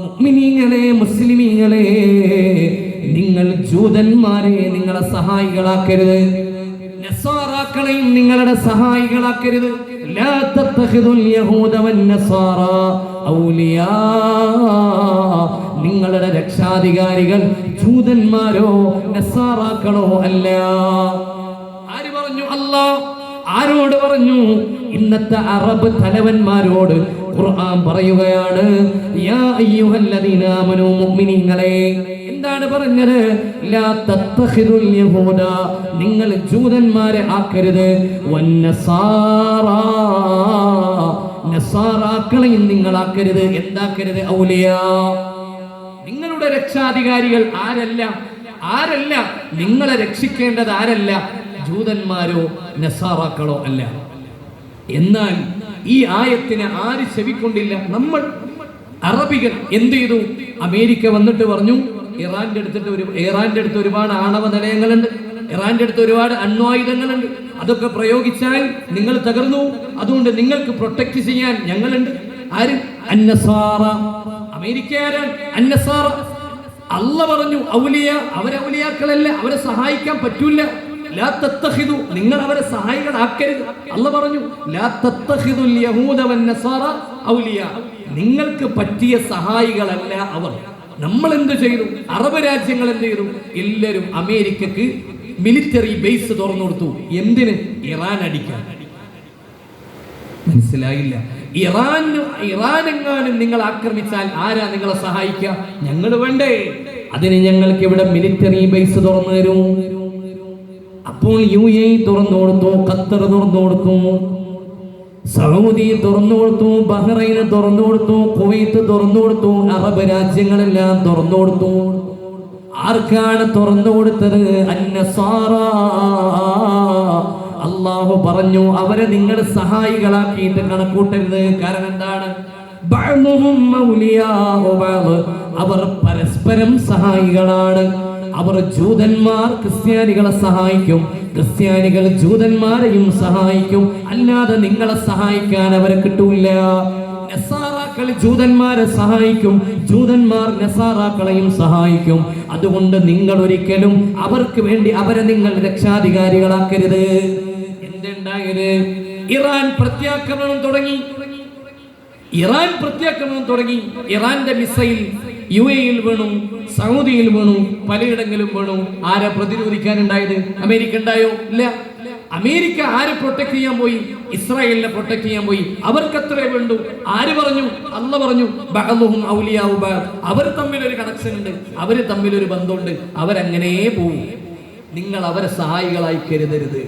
മുഅ്മിനീങ്ങളെ, മുസ്ലിമീങ്ങളെ, നിങ്ങൾ ജൂതന്മാരെ നിങ്ങളെ സഹായികളാക്കരുത്. നസാറാക്കളെയും നിങ്ങളുടെ സഹായികളാക്കരുത്. ലാ തത്തഖിദുൽ യഹൂദ വന്നസാറാ ഔലിയാ. നിങ്ങളുടെ രക്ഷാധികാരികൾ ജൂതന്മാരോ നസാറാക്കളോ അല്ല. ആര് പറഞ്ഞു? അല്ലാഹ്. ആരോട് പറഞ്ഞു? ഇന്നത്തെ അറബ് തലവന്മാരോട് ഖുർആൻ പറയുകയാണ്, യാ അയ്യുഹല്ലദീന ആമനൂ, മുഅ്മിനീങ്ങളെ. എന്താണ് പറഞ്ഞത്? ലാ തത്തഖിദുൽ യഹൂദ, നിങ്ങൾ ജൂതന്മാരെ ആക്കരുത്, വന്നസാറാ, നസാറാക്കളെയും നിങ്ങൾ ആക്കരുത്. എന്താക്കരുത്? ഔലിയാ, നിങ്ങളുടെ രക്ഷാധികാരികൾ ആരല്ല നിങ്ങളെ രക്ഷിക്കേണ്ടത് ആരല്ല? ജൂതന്മാരോ നസാറാക്കളോ അല്ല. എന്നാൽ ഈ ആയത്തിന് ആര് ചെവിക്കൊണ്ടില്ല? നമ്മൾ അറബികൾ എന്ത് ചെയ്തു? അമേരിക്ക വന്നിട്ട് പറഞ്ഞു ഇറാന്റെ അടുത്ത് ഒരുപാട് ആണവ നിലയങ്ങളുണ്ട്, ഇറാന്റെ അടുത്ത് ഒരുപാട് അണ്വായുധങ്ങളുണ്ട്, അതൊക്കെ പ്രയോഗിച്ചാൽ നിങ്ങൾ തകർന്നു, അതുകൊണ്ട് നിങ്ങൾക്ക് പ്രൊട്ടക്ട് ചെയ്യാൻ ഞങ്ങളുണ്ട്. ആര്? അന്നസാറ. അമേരിക്ക ആരാണ്? അന്നസാറ. അല്ല പറഞ്ഞു ഔലിയ, അവരൗലിയാക്കളല്ല, അവരെ സഹായിക്കാൻ പറ്റൂല. ലാ തത്തഖിദു, നിങ്ങൾ അവരെ സഹായികളാക്കരുത്. അല്ല പറഞ്ഞു ലാ തത്തഖിദുൽ യഹൂദ വന്നസാറ ഔലിയ, നിങ്ങൾക്ക് പറ്റിയ സഹായികളല്ല അവർ. നമ്മൾ എന്ത് ചെയ്തു? അറബ് രാജ്യങ്ങൾ എന്ത് ചെയ്തു? എല്ലാവരും അമേരിക്കക്ക് മിലിറ്ററി ബേസ് തുറന്നു കൊടുത്തു. എന്തിന്? ഇറാൻ അടിക്കാൻ. മനസ്സിലായില്ല? ഇറാനെങ്ങാനും നിങ്ങൾ ആക്രമിച്ചാൽ ആരാ നിങ്ങളെ സഹായിക്കുക? ഞങ്ങൾ വേണ്ടേ? അതിന് ഞങ്ങൾക്ക് ഇവിടെ മിലിറ്ററി ബേസ് തുറന്നു തരും. അപ്പോൾ UAE തുറന്നു കൊടുത്തു, ഖത്തർ തുറന്നു കൊടുത്തു, സൗദി തുറന്നു കൊടുത്തു, ബഹ്റൈൻ തുറന്നു കൊടുത്തു, കുവൈത്ത് തുറന്നു കൊടുത്തു, അറബ് രാജ്യങ്ങളെല്ലാം തുറന്നു കൊടുത്തു. ആർക്കാണ് തുറന്നു കൊടുത്തത്? അന്നസാറ. അല്ലാഹു പറഞ്ഞു അവരെ നിങ്ങൾ സഹായികളാക്കിയിട്ട് കണക്കൂട്ടരുത്. കാരണം എന്താണ്? അവർ പരസ്പരം സഹായികളാണ്. അവർ ജൂതന്മാർ ക്രിസ്ത്യാനികളെ സഹായിക്കും, ക്രിസ്ത്യാനികൾ ജൂതന്മാരെയും സഹായിക്കും. അല്ലാതെ നിങ്ങളെ സഹായിക്കാൻ അവരെ കിട്ടൂല. നസാറാക്കൾ ജൂതന്മാരെ സഹായിക്കും, ജൂതന്മാർ നസാറാക്കളെയും സഹായിക്കും. അതുകൊണ്ട് നിങ്ങൾ ഒരിക്കലും അവർക്ക് വേണ്ടി അവരെ നിങ്ങൾ രക്ഷാധികാരികളാക്കരുത്. എന്തുണ്ടായത്? ഇറാൻ പ്രത്യാക്രമണം തുടങ്ങി. ഇറാന്റെ മിസൈൽ UAE-യിൽ വീണു, സൗദിയിൽ വീണു, പലയിടങ്ങളിലും വീണു. ആരെ പ്രതിരോധിക്കാനുണ്ടായത്? അമേരിക്ക ഉണ്ടായോ? ഇല്ല. അമേരിക്ക ആരെ പ്രൊട്ടക്ട് ചെയ്യാൻ പോയി? ഇസ്രായേലിനെ പ്രൊട്ടക്ട് ചെയ്യാൻ പോയി. അവർക്ക് അത്രേ വേണ്ടു. ആര് പറഞ്ഞു? അല്ല പറഞ്ഞു ബഅദുഹും ഔലിയാഉ ബഅദ്. അവർ തമ്മിൽ ഒരു കണക്ഷൻ ഉണ്ട്, അവര് തമ്മിൽ ഒരു ബന്ധമുണ്ട്, അവരങ്ങനെ പോകും. നിങ്ങൾ അവരെ സഹായികളായി കരുതരുത്.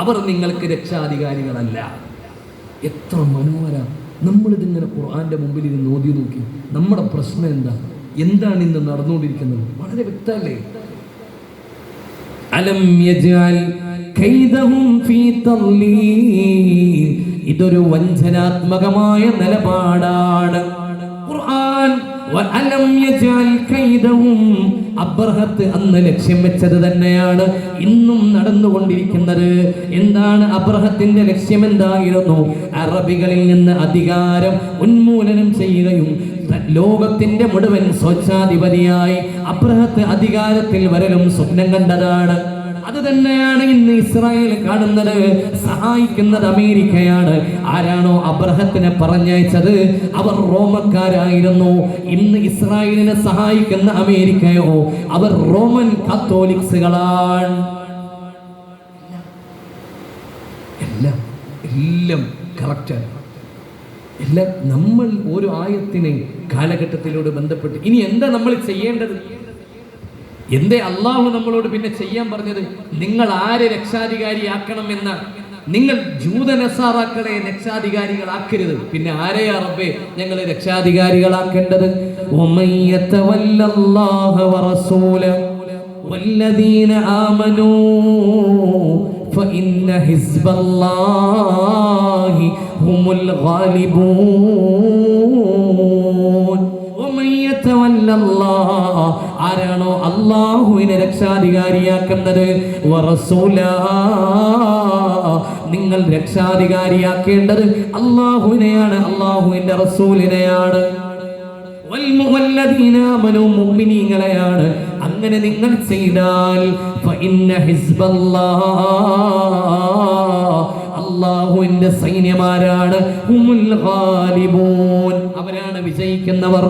അവർ നിങ്ങൾക്ക് രക്ഷാധികാരികളല്ല. എത്ര മനോഹരം! നമ്മളിതിങ്ങനെ ഖുർആന്റെ മുമ്പിൽ ഇരുന്ന് ഓതി നോക്കി നമ്മുടെ പ്രശ്നം എന്താണ് ഇന്ന് നടന്നുകൊണ്ടിരിക്കുന്നത്? വളരെ വ്യക്തമല്ലേ? അലം യജഅൽ കൈദഹും ഫീ തളീൽ. ഇതൊരു വഞ്ചനാത്മകമായ നിലപാടാണ്. ഖുർആൻ വഅലം യജഅൽ കൈദഹും, അബ്രഹത്ത് അന്ന് ലക്ഷ്യം വെച്ചത് തന്നെയാണ് ഇന്നും നടന്നുകൊണ്ടിരിക്കുന്നത്. എന്താണ് അബ്രഹത്തിന്റെ ലക്ഷ്യം? എന്തായിരുന്നു? അറബികളിൽ നിന്ന് അധികാരം ഉന്മൂലനം ചെയ്യുകയും ലോകത്തിന്റെ മുഴുവൻ സ്വച്ഛാധിപതിയായി അബ്രഹത്ത് അധികാരത്തിൽ വരലും സ്വപ്നം കണ്ടതാണ്. അത് തന്നെയാണ് ഇന്ന് ഇസ്രായേൽ കാണുന്നത്. സഹായിക്കുന്നത് അമേരിക്കയാണ്. ആരാണോ അബ്രഹത്തിനെ പറഞ്ഞയച്ചത് അവർ റോമക്കാരായിരുന്നു. ഇന്ന് ഇസ്രായേലിനെ സഹായിക്കുന്ന അമേരിക്കയോ അവർ റോമൻ കത്തോലിക്സുകളാണ്. എല്ലാം കറക്റ്റാണ്. എല്ലാം നമ്മൾ ഓരോ ആയത്തിനെ കാലഘട്ടത്തിലൂടെ ബന്ധപ്പെട്ട് ഇനി എന്താ നമ്മൾ ചെയ്യേണ്ടത്? എന്തേ അള്ളാഹു നമ്മളോട് പിന്നെ ചെയ്യാൻ പറഞ്ഞത്? നിങ്ങൾ ആരെ രക്ഷാധികാരിയാക്കണം എന്ന? നിങ്ങൾ ജൂതനസാറാക്കളെ രക്ഷാധികാരികളാക്കരുത്. പിന്നെ ആരെയാ റബ്ബേ ഞങ്ങൾ രക്ഷാധികാരികളാക്കേണ്ടത്? വല്ലദീന ആമനൂ ഫഇന്ന ഹിസ്ബല്ലാഹി ഹുമുൽ ഗാലിബൂൻ. ആരാണോ അല്ലാഹുവിനെ രക്ഷാധികാരിയാക്കുന്നത്, നിങ്ങൾ രക്ഷാധികാരിയാക്കേണ്ടത് അല്ലാഹുവിനെയാണ്, അല്ലാഹുവിന്റെ റസൂലിനെയാണ്. മുഅ്മിനീങ്ങളെയാണ്. അങ്ങനെ നിങ്ങൾ ചെയ്താൽ അല്ലാഹുവിന്റെ സൈന്യമാരാണ് ഹുമുൽ ഗാലിബൂൻ, അവരാണ് വിജയിക്കുന്നവർ.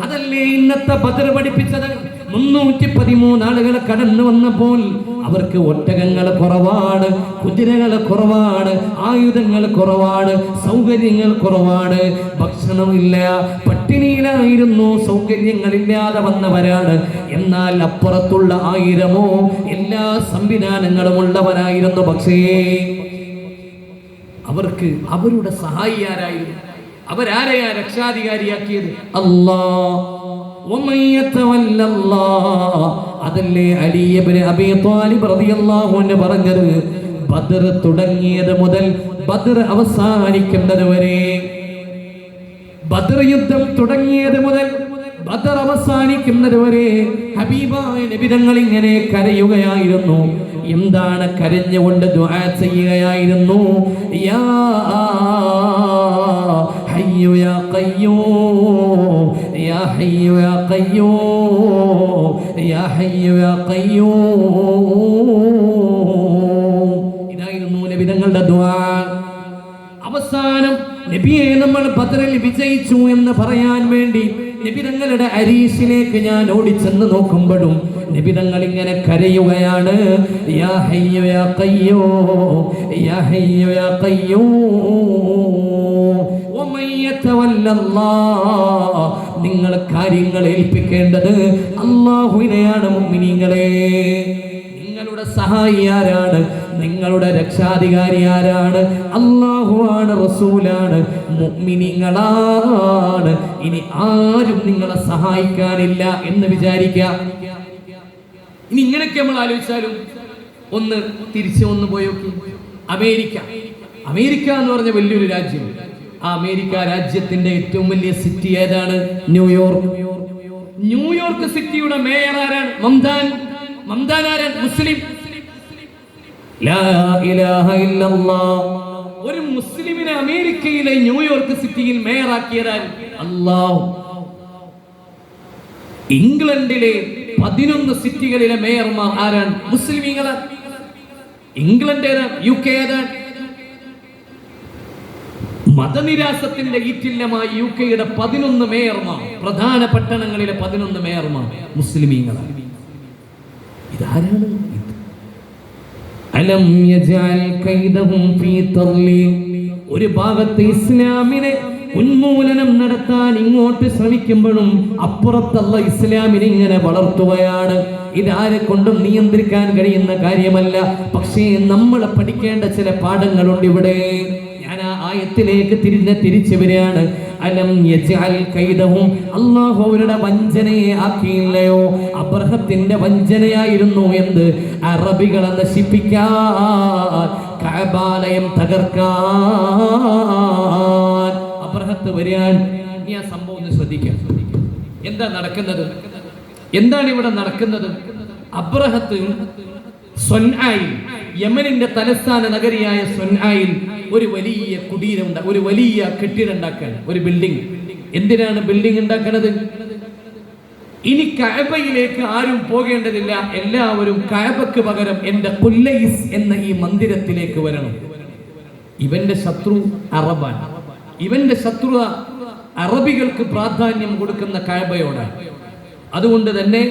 അതല്ലേ ഇന്നത്തെ ബദർ പഠിപ്പിച്ചത്? 313 ആളുകൾ കടന്നു വന്നപ്പോൾ അവർക്ക് ഒട്ടകങ്ങൾ കുറവാണ്, കുതിരകൾ കുറവാണ്, ആയുധങ്ങൾ കുറവാണ്, സൗകര്യങ്ങൾ കുറവാണ്, ഭക്ഷണമില്ല, പട്ടിണിയിലായിരുന്നു, സൗകര്യങ്ങളില്ലാതെ വന്നവരാണ്. എന്നാൽ അപ്പുറത്തുള്ള 1000 എല്ലാ സംവിധാനങ്ങളും ഉള്ളവരായിരുന്നു. പക്ഷേ അവർക്ക് അവരുടെ സഹായി ആരായിരുന്നു? അവരാരെയാ രക്ഷാധികാരിയാക്കിയത്? അതല്ലേ അലി ഇബ്നു അബീ ത്വാലിബ് റളിയല്ലാഹു അൻഹു പറഞ്ഞത്, ബദർ തുടങ്ങിയത് മുതൽ ബദർ അവസാനിക്കുന്നത് വരെ, ബദർ യുദ്ധം തുടങ്ങിയത് മുതൽ ബദർ അവസാനിക്കുന്നത് വരെ ഹബീബായ നബി തങ്ങൾ ഇങ്ങനെ കരയുകയായിരുന്നു. എന്താണ്? കരഞ്ഞുകൊണ്ട് ദുആ ചെയ്യുകയായിരുന്നു. യാ ഹയ്യു യാ ഖയ്യൂം, യാ ഹയ്യു യാ ഖയ്യൂം, യാ ഹയ്യു യാ ഖയ്യൂം. ഇതായിരുന്നു നബി തങ്ങളുടെ ദുആ. അവസാനം നബിയെ നമ്മൾ ബദറിൽ വിജയിച്ചു എന്ന് പറയാൻ വേണ്ടി നബി തങ്ങളുടെ അരീശിലേക്ക് ഞാൻ ഓടിച്ചെന്ന് നോക്കുമ്പോഴും നബി തങ്ങൾ ഇങ്ങനെ കരയുകയാണ്. യാ ഹയ്യു യാ ഖയ്യൂം, യാ ഹയ്യു യാ ഖയ്യൂം. വമൻ യതവല്ലല്ലാഹ്, നിങ്ങൾ കാര്യങ്ങൾ ഏൽപ്പിക്കേണ്ടത് അല്ലാഹുവിനെയാണ്. മുഅ്മിനീങ്ങളെ, നിങ്ങളുടെ സഹായി ആരാണ്? നിങ്ങളുടെ രക്ഷാധികാരി ആരാണ്? അല്ലാഹുവാണ്, റസൂലാണ്, മുഅ്മിനീങ്ങളാണ്. ഇനി ആരും നിങ്ങളെ സഹായിക്കാനില്ല എന്ന് വിചാരിക്കാം. ഇനി ഇങ്ങനെയൊക്കെ നമ്മൾ ആലോചിച്ചാലും ഒന്ന് തിരിച്ചു പോയി നോക്കി. അമേരിക്ക എന്ന് പറഞ്ഞ വലിയൊരു രാജ്യം. ആ അമേരിക്ക രാജ്യത്തിന്റെ ഏറ്റവും വലിയ സിറ്റി ഏതാണ്? ന്യൂയോർക്ക്. ന്യൂയോർക്ക് സിറ്റിയുടെ മേയർ ആരാണ്? മംദാൻ ആരാണ്? മുസ്ലിം. ലാ ഇലാഹ ഇല്ലല്ലാഹ്. ഒരു മുസ്ലിമിനെ അമേരിക്കയിലെ ന്യൂയോർക്ക് സിറ്റിയിൽ മേയറാക്കിയതാണ് അല്ലാഹു. ഇംഗ്ലണ്ടിലെ 11 സിറ്റികളിലെ മേയർമാർ ആരാണ്? മുസ്ലിമീങ്ങളാണ്. ഇംഗ്ലണ്ട് ഏതാണ്? UK ഏതാണ്? മതനിരാസത്തിന്റെ ഈറ്റില്ലമായ UK-യുടെ 11 മേയർമാർ, പ്രധാന പട്ടണങ്ങളിലെ 11 മേയർമാർ മുസ്ലിമീങ്ങളാണ്. ഇതാരാണ്? അലം യജഅൽ കൈദഹും ഫീ തർലീൽ. ഒരു ഭാഗത്ത് ഇസ്ലാമിനെ ഉന്മൂലനം നടത്താൻ ഇങ്ങോട്ട് ശ്രമിക്കുമ്പോഴും അപ്പുറത്തല്ല ഇസ്ലാമിനെ ഇങ്ങനെ വളർത്തുകയാണ്. ഇതാരെ കൊണ്ടും നിയന്ത്രിക്കാൻ കഴിയുന്ന കാര്യമല്ല. പക്ഷേ നമ്മൾ പഠിക്കേണ്ട ചില പാഠങ്ങളുണ്ട് ഇവിടെ. ഞാൻ ആ ആയത്തിലേക്ക് തിരിച്ചു വരികയാണ്. അലം യജഅൽ കൈദഹും, അല്ലാഹു അവരുടെ വഞ്ചനയെ ആക്കിയില്ലയോ? അബ്രഹത്തിന്റെ വഞ്ചനയായിരുന്നു എന്ത്? അറബികളെ നശിപ്പിക്കാൻ, കഅബാലയം തകർക്കാൻ. അബ്രഹത്ത് വരികയാണ്. ഈ ആ സംഭവം ഒന്ന് ശ്രദ്ധിക്കാം. എന്താ നടക്കുന്നത്? എന്താണ് ഇവിടെ നടക്കുന്നത്? അബ്രഹത്ത് സ്വൻആയിൽ, യമനിന്റെ തലസ്ഥാന നഗരിയായ സ്വൻആയിൽ ഒരു വലിയ കുടീരം, ഒരു വലിയ കെട്ടിടം ഉണ്ടാക്കാൻ, ഒരു ബിൽഡിംഗ്. എന്തിനാണ് ബിൽഡിംഗ് ഉണ്ടാക്കുന്നത്? ഇനി കഅബയിലേക്ക് ആരും പോകേണ്ടതില്ല. എല്ലാവരും കഅബക്ക് പകരം എന്റെ ഖുല്ലൈസ് എന്ന ഈ മന്ദിരത്തിലേക്ക് വരണം. ഇവന്റെ ശത്രു അറബാണ്. ഇവന്റെ ശത്രു അറബികൾക്ക് പ്രാധാന്യം കൊടുക്കുന്ന കഅബയോടാണ്. അതുകൊണ്ട് തന്നെ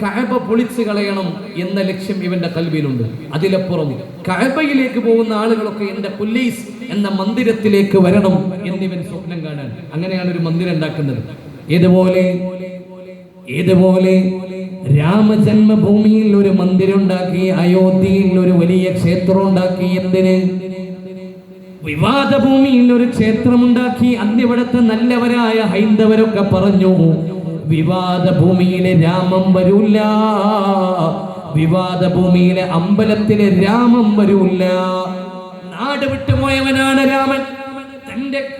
കഅബ പൊളിച്ചു കളയണം എന്ന ലക്ഷ്യം ഇവന്റെ കൽബിലുണ്ട്. അതിലപ്പുറം കഅബയിലേക്ക് പോകുന്ന ആളുകളൊക്കെ എന്റെ ഖുല്ലൈസ് എന്ന മന്ദിരത്തിലേക്ക് വരണം എന്നിവൻ സ്വപ്നം കാണാൻ. അങ്ങനെയാണ് ഒരു മന്ദിരം ഉണ്ടാക്കുന്നത്. ഏതുപോലെ രാമജന്മഭൂമിയിൽ ഒരു മന്ദിരം ഉണ്ടാക്കി, അയോധ്യയിൽ ഒരു വലിയ ക്ഷേത്രം ഉണ്ടാക്കി. എന്തിന്? വിവാദ ഭൂമിയിൽ ഒരു ക്ഷേത്രമുണ്ടാക്കി. അന്നിവിടത്തെ നല്ലവരായ ഹൈന്ദവരൊക്കെ പറഞ്ഞു, വിവാദ ഭൂമിയിലെ രാമം വരൂല്ല, വിവാദ ഭൂമിയിലെ അമ്പലത്തിലെ രാമം വരൂല്ല. നാട് വിട്ടുപോയവനാണ് രാമൻ.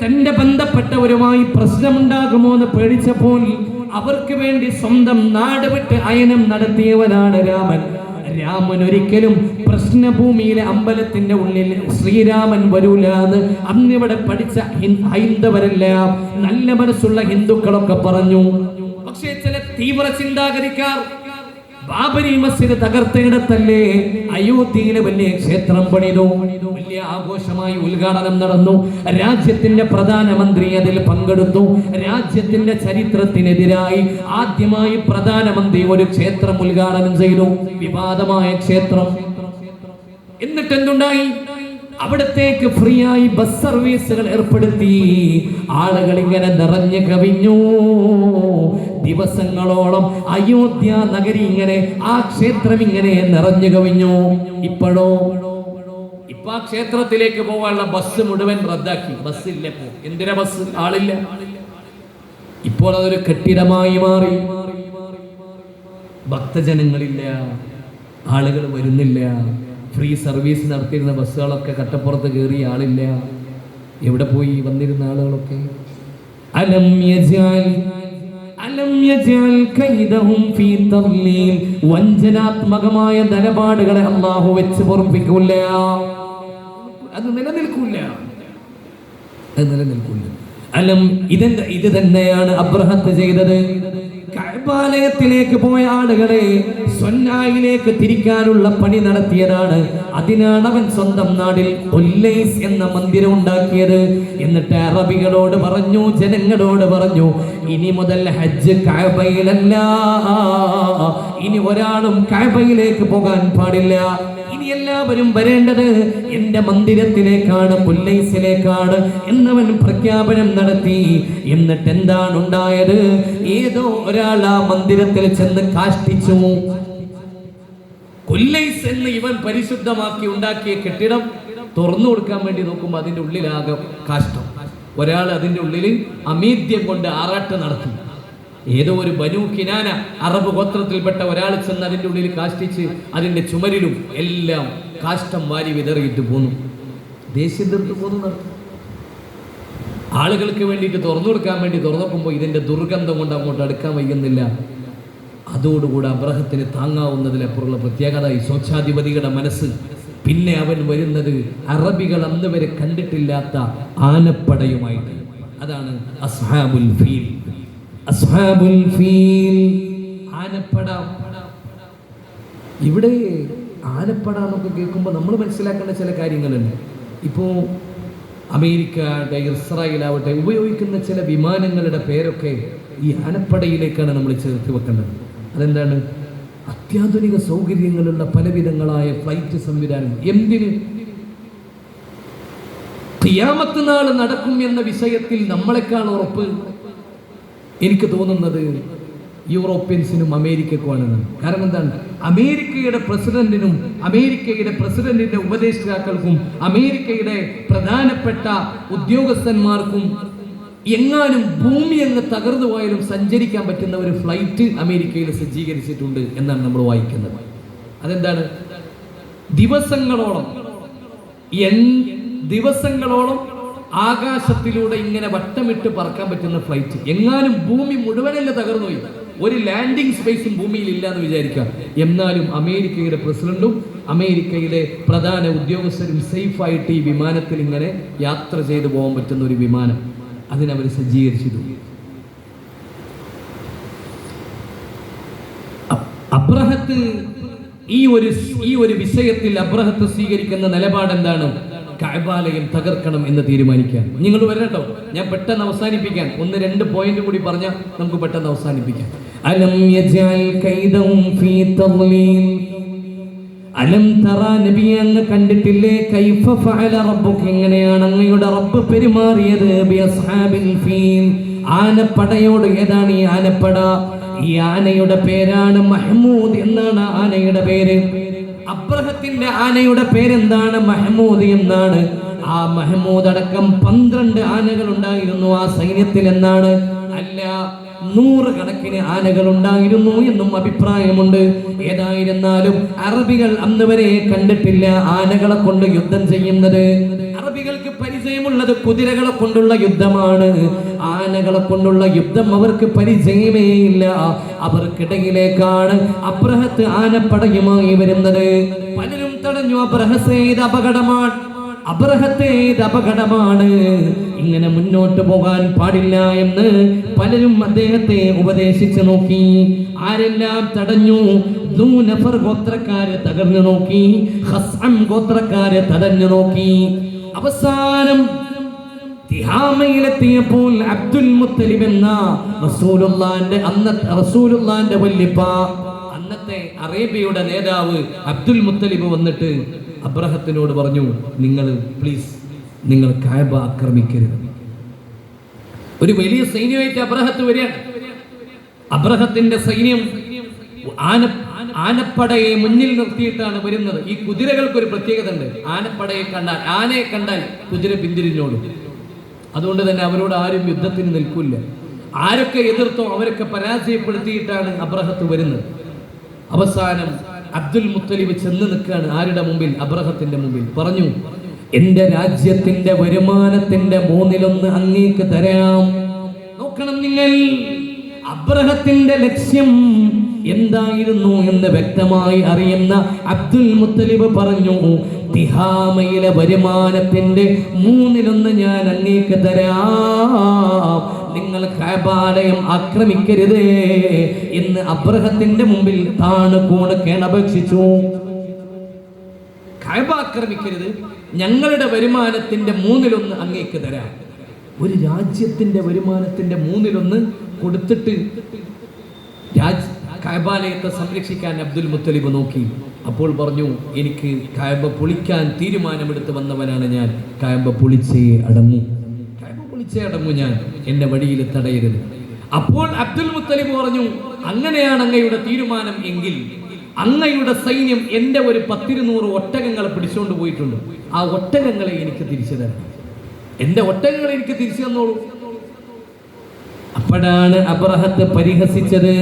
തന്റെ ബന്ധപ്പെട്ടവരുമായി പ്രശ്നമുണ്ടാകുമോ എന്ന് പേടിച്ചപ്പോൾ അവർക്ക് വേണ്ടി സ്വന്തം നാട് വിട്ട് അയനം നടത്തിയവനാണ് രാമൻ. രാമൻ ഒരിക്കലും പ്രശ്നഭൂമിയിലെ അമ്പലത്തിന്റെ ഉള്ളിൽ ശ്രീരാമൻ വരൂലാന്ന് അന്നിവിടെ പഠിച്ച ഹൈന്ദവരെല്ലാം, നല്ല മനസ്സുള്ള ഹിന്ദുക്കളൊക്കെ പറഞ്ഞു. പക്ഷേ ചില തീവ്ര ചിന്താഗതിക്കാർ ബാബരി മസ്ജിദ് തകർത്തയിടത്തല്ലേ അയോധ്യയിലെ വലിയ ക്ഷേത്രം പണിതു. വലിയ ആഘോഷമായി ഉദ്ഘാടനം നടന്നു. രാജ്യത്തിന്റെ പ്രധാനമന്ത്രി അതിൽ പങ്കെടുത്തു. രാജ്യത്തിന്റെ ചരിത്രത്തിനെതിരായി ആദ്യമായി പ്രധാനമന്ത്രി ഒരു ക്ഷേത്രം ഉദ്ഘാടനം ചെയ്തു. വിവാദമായ ക്ഷേത്രം. എന്നിട്ട് എന്തുണ്ടായി? അവിടത്തേക്ക് ഫ്രീ ആയി ബസ് സർവീസുകൾ ഏർപ്പെടുത്തി. ആളുകൾ ഇങ്ങനെ നിറഞ്ഞു കവിഞ്ഞു. ദിവസങ്ങളോളം അയോധ്യ നഗരി ഇങ്ങനെ, ആ ക്ഷേത്രം ഇങ്ങനെ നിറഞ്ഞു കവിഞ്ഞു. ഇപ്പോഴോ ഇപ്പൊ ആ ക്ഷേത്രത്തിലേക്ക് പോകാനുള്ള ബസ് മുഴുവൻ റദ്ദാക്കി. ബസ്സില്ല. എന്തിനാ ബസ്? ആളില്ല. ഇപ്പോൾ അതൊരു കെട്ടിടമായി മാറി. ഭക്തജനങ്ങളില്ല, ആളുകൾ വരുന്നില്ല. ഫ്രീ സർവീസ് നടത്തിയിരുന്ന ബസ്സുകളൊക്കെ കട്ടപ്പുറത്ത് കയറി, ആളില്ല. എവിടെ പോയി വന്നിരുന്ന ആളുകളൊക്കെ? വഞ്ചനാത്മകമായ നിലപാടുകളെ അല്ലാഹു വെച്ച് പൊറുപ്പിക്കൂല. അത് നിലനിൽക്കൂല. ഇത് തന്നെയാണ് അബ്രഹത്ത് ചെയ്തത്. കഅബാലയത്തിലേക്ക് പോയ ആളുകളെ സ്വന്നായിലേക്ക് തിരിക്കാനുള്ള പണി നടത്തിയതാണ്. അതിനാണ് അവൻ സ്വന്തം നാടിൽ ഉല്ലൈസ് എന്ന മന്ദിരം ഉണ്ടാക്കിയത്. എന്നിട്ട് അറബികളോട് പറഞ്ഞു, ജനങ്ങളോട് പറഞ്ഞു, ഇനി മുതൽ ഹജ്ജ് കഅബയിലല്ല. ഇനി ഒരാളും കഅബയിലേക്ക് പോകാൻ പാടില്ല. എല്ലാവരും വരേണ്ടത് എന്റെ മന്ദിരത്തിലേക്കാണ്, ഉല്ലൈസിലേക്കാണ് എന്നവൻ പ്രഖ്യാപനം നടത്തി. എന്നിട്ട് എന്താണ് ഉണ്ടായത്? ഏതോ ഒരാൾ ആ മന്ദിരത്തിൽ ചെന്ന് കാഷ്ടിച്ചു. ഉല്ലൈസ് എന്ന് ഇവൻ പരിശുദ്ധമാക്കി ഉണ്ടാക്കിയ കെട്ടിടം തുറന്നു കൊടുക്കാൻ വേണ്ടി നോക്കുമ്പോൾ അതിന്റെ ഉള്ളിലാകെ കാഷ്ടം. ഒരാൾ അതിന്റെ ഉള്ളിൽ അമീദ്യം കൊണ്ട് ആറാട്ട് നടത്തി. ഏതോ ഒരു ബനു കിനാന അറബ് ഗോത്രത്തിൽപ്പെട്ട ഒരാൾ ചെന്ന് അതിൻ്റെ ഉള്ളിൽ കാഷ്ടിച്ച് അതിൻ്റെ ചുമരിലും എല്ലാം കാഷ്ടം വാരി വിതറിയിട്ട് പോന്നു. ദേഷ്യം തീർത്ത് പോന്നു. ആളുകൾക്ക് വേണ്ടിയിട്ട് തുറന്നു കൊടുക്കാൻ വേണ്ടി തുറന്നോക്കുമ്പോൾ ഇതിൻ്റെ ദുർഗന്ധം കൊണ്ട് അങ്ങോട്ട് അടുക്കാൻ വയ്യുന്നില്ല. അതോടുകൂടെ അബ്രഹത്തിന് താങ്ങാവുന്നതിലപ്പുറമുള്ള പ്രത്യേകത ഈ സ്വച്ഛാധിപതിയുടെ മനസ്സ്. പിന്നെ അവൻ വരുന്നത് അറബികൾ അന്ന് വരെ കണ്ടിട്ടില്ലാത്ത ആനപ്പടയുമായിട്ട്. അതാണ് അസ്ഹാബുൽ ഫീൽ. അസ്ഹാബുൽ ഫീൽ, ആനപ്പട. ഇവിടെ ആനപ്പട എന്നൊക്കെ കേൾക്കുമ്പോൾ നമ്മൾ മനസ്സിലാക്കേണ്ട ചില കാര്യങ്ങളുണ്ട്. ഇപ്പോൾ അമേരിക്ക ആവട്ടെ, ഇസ്രായേൽ ആവട്ടെ, ഉപയോഗിക്കുന്ന ചില വിമാനങ്ങളുടെ പേരൊക്കെ ഈ ആനപ്പടയിലേക്കാണ് നമ്മൾ ചേർത്ത് വെക്കേണ്ടത്. അതെന്താണ്? അത്യാധുനിക സൗകര്യങ്ങളുള്ള പലവിധങ്ങളായ ഫ്ലൈറ്റ് സംവിധാനം. എന്തിന്? ഖിയാമത്ത് നാൾ നടക്കും എന്ന വിഷയത്തിൽ നമ്മളെക്കാൾ ഉറപ്പ് എനിക്ക് തോന്നുന്നത് യൂറോപ്യൻസിനും അമേരിക്കക്കുമാണ്. കാരണം എന്താണ്? അമേരിക്കയുടെ പ്രസിഡന്റിനും അമേരിക്കയുടെ പ്രസിഡന്റിന്റെ ഉപദേഷ്ടാക്കൾക്കും അമേരിക്കയുടെ പ്രധാനപ്പെട്ട ഉദ്യോഗസ്ഥന്മാർക്കും എങ്ങാനും ഭൂമി അങ്ങ് തകർന്നു പോയാലും സഞ്ചരിക്കാൻ പറ്റുന്ന ഒരു ഫ്ലൈറ്റ് അമേരിക്കയിൽ സജ്ജീകരിച്ചിട്ടുണ്ട് എന്നാണ് നമ്മൾ വായിക്കുന്നത്. അതെന്താണ്? ദിവസങ്ങളോളം ആകാശത്തിലൂടെ ഇങ്ങനെ വട്ടമിട്ട് പറക്കാൻ പറ്റുന്ന ഫ്ലൈറ്റ്. എങ്ങാനും ഭൂമി മുഴുവനല്ല തകർന്നുപോയി, ഒരു ലാൻഡിംഗ് സ്പേസും ഭൂമിയിൽ ഇല്ല എന്ന് വിചാരിക്കാം. എന്നാലും അമേരിക്കയുടെ പ്രസിഡന്റും അമേരിക്കയിലെ പ്രധാന ഉദ്യോഗസ്ഥരും സേഫായിട്ട് ഈ വിമാനത്തിൽ ഇങ്ങനെ യാത്ര ചെയ്തു പോകാൻ പറ്റുന്ന ഒരു വിമാനം അതിനവർ സജ്ജീകരിച്ചിട്ടുണ്ട്. അബ്രഹത്ത് ഈ ഒരു വിഷയത്തിൽ അബ്രഹത്ത് സ്വീകരിക്കുന്ന നിലപാട് എന്താണ്? കഅബാലയം തകർക്കണം എന്ന് തീരുമാനിക്കാൻ. നിങ്ങൾ വരട്ടോ, ഞാൻ പെട്ടെന്ന് അവസാനിപ്പിക്കാൻ 1-2 പോയിന്റ് കൂടി പറഞ്ഞാൽ നമുക്ക് പെട്ടെന്ന് അവസാനിപ്പിക്കാം. അലം യജഅൽ കൈദഹും ഫീ തദ്ലീൽ. അലം തറ നബിയെ, അങ്ങ് കണ്ടിട്ടില്ലേ? കൈഫ ഫഅല റബ്ബുക, എങ്ങനെയാണ് അങ്ങയുടെ റബ്ബ് പെരുമാറിയത്? ബി അസ്ഹാബിൽ ഫീൽ, ആനപ്പടയോട്. ഏതാണ് ഈ ആനപ്പട? ഈ ആനയുടെ പേരാണ് മഹ്മൂദ് എന്നാണ് ആനയുടെ പേര്. അബ്രഹത്തിന്റെ ആനയുടെ പേരെന്താണ്? മഹ്മൂദ് എന്നാണ്. ആ മഹ്മൂദ് അടക്കം 12 ആനകൾ ഉണ്ടായിരുന്നു ആ സൈന്യത്തിൽ എന്നാണ്. അല്ല, 100 കണക്കിന് ആനകൾ ഉണ്ടായിരുന്നു എന്നും അഭിപ്രായമുണ്ട്. ഏതായിരുന്നാലും അറബികൾ അന്ന് വരെ കണ്ടിട്ടില്ല ആനകളെ കൊണ്ട് യുദ്ധം ചെയ്യുന്നത്. അറബികൾക്ക് പരിചയമുള്ളത് കുതിരകളെ കൊണ്ടുള്ള യുദ്ധമാണ്. ആനകളെ കൊണ്ടുള്ള യുദ്ധം അവർക്ക് പരിചയമേ ഇല്ല. അവർക്കിടയിലേക്കാണ് അബ്രഹത്ത് ആനപ്പടയുമായി വരുന്നത്. പലരും തടഞ്ഞു. അബ്രഹത്ത് ഇത് അപകടമാണ്, അബ്രഹത്തെ ഇത് അപകടമാണ്, ഇങ്ങനെ മുന്നോട്ട് പോകാൻ പാടില്ല എന്ന് പലരും അദ്ദേഹത്തെ ഉപദേശിച്ചു നോക്കി. ആരെല്ലാം തടഞ്ഞു? നഫർ ഗോത്രക്കാര് തകർന്നു നോക്കി, ഖസ്അം ഗോത്രക്കാര് തടഞ്ഞു നോക്കി. അവസാനം തിഹാമയിലെത്തിയപ്പോൾ അബ്ദുൽ മുത്തലിബ് എന്ന റസൂലുള്ളാന്റെ വല്യപ്പ, അന്നത്തെ അറേബ്യയുടെ നേതാവ് അബ്ദുൽ മുത്തലിബ് വന്നിട്ട് അബ്രഹത്തിനോട് പറഞ്ഞു, നിങ്ങൾ കഅബ ആക്രമിക്കരുത്. ഒരു വലിയ സൈന്യമായിട്ട് അബ്രഹത്ത് വരികയാണ്. അബ്രഹത്തിന്റെ സൈന്യം ആനപ്പടയെ മുന്നിൽ നിർത്തിയിട്ടാണ് വരുന്നത്. ഈ കുതിരകൾക്ക് ഒരു പ്രത്യേകത ഉണ്ട്. ആനയെ കണ്ടാൽ കുതിര പിന്തിരിഞ്ഞോടും. അതുകൊണ്ട് തന്നെ അവരോട് ആരും യുദ്ധത്തിന് നിൽക്കില്ല. ആരൊക്കെ എതിർത്തോ അവരൊക്കെ പരാജയപ്പെടുത്തിയിട്ടാണ് അബ്രഹത്ത് വരുന്നത്. അവസാനം അബ്ദുൽ മുത്തലിബ് ചെന്ന് നിൽക്കുകയാണ്. ആരുടെ മുമ്പിൽ? അബ്രഹത്തിന്റെ മുമ്പിൽ. പറഞ്ഞു, എന്റെ രാജ്യത്തിന്റെ വരുമാനത്തിന്റെ 1/3 അങ്ങേക്ക് തരാം. നോക്കണം നിങ്ങൾ, അബ്രഹത്തിന്റെ ലക്ഷ്യം എന്തായിരുന്നു എന്ന് വ്യക്തമായി അറിയുന്ന അബ്ദുൽ മുത്തലിബ് പറഞ്ഞു, തിഹാമയിലെ വരുമാനത്തിന്റെ 1/3 ഞാൻ അങ്ങേക്ക് തരാം, നിങ്ങൾ കഅബാലയം ആക്രമിക്കരുതേ എന്ന് അബ്രഹത്തിന്റെ മുമ്പിൽ താണുകൂണ് കേണപേക്ഷിച്ചു. കഅബ ആക്രമിക്കരുത്, ഞങ്ങളുടെ വരുമാനത്തിന്റെ 1/3 അങ്ങേക്ക് തരാം. ഒരു രാജ്യത്തിന്റെ വരുമാനത്തിന്റെ 1/3 കൊടുത്തിട്ട് കഅബാലയത്തെ സംരക്ഷിക്കാൻ അബ്ദുൽ മുത്തലിബ് നോക്കി. അപ്പോൾ പറഞ്ഞു, എനിക്ക് കഅബ പൊളിക്കാൻ തീരുമാനമെടുത്ത് വന്നവനാണ് ഞാൻ. കഅബ പൊളിച്ചേ അടങ്ങൂ ഞാൻ, എന്നെ വഴിയിൽ തടയരുത്. അപ്പോൾ അബ്ദുൽ മുത്തലിബ് പറഞ്ഞു, അങ്ങനെയാണ് അങ്ങയുടെ തീരുമാനം എങ്കിൽ അങ്ങയുടെ സൈന്യം എന്റെ ഒരു 10-200 ഒട്ടകങ്ങളെ പിടിച്ചുകൊണ്ട് പോയിട്ടുണ്ട്. ആ ഒട്ടകങ്ങളെ എനിക്ക് തിരിച്ചു തരണം. എന്റെ ഒട്ടകങ്ങളെ എനിക്ക് തിരിച്ചു തന്നോളൂ. അപ്പോഴാണ് അബ്രഹത്ത് പരിഹസിച്ചത്,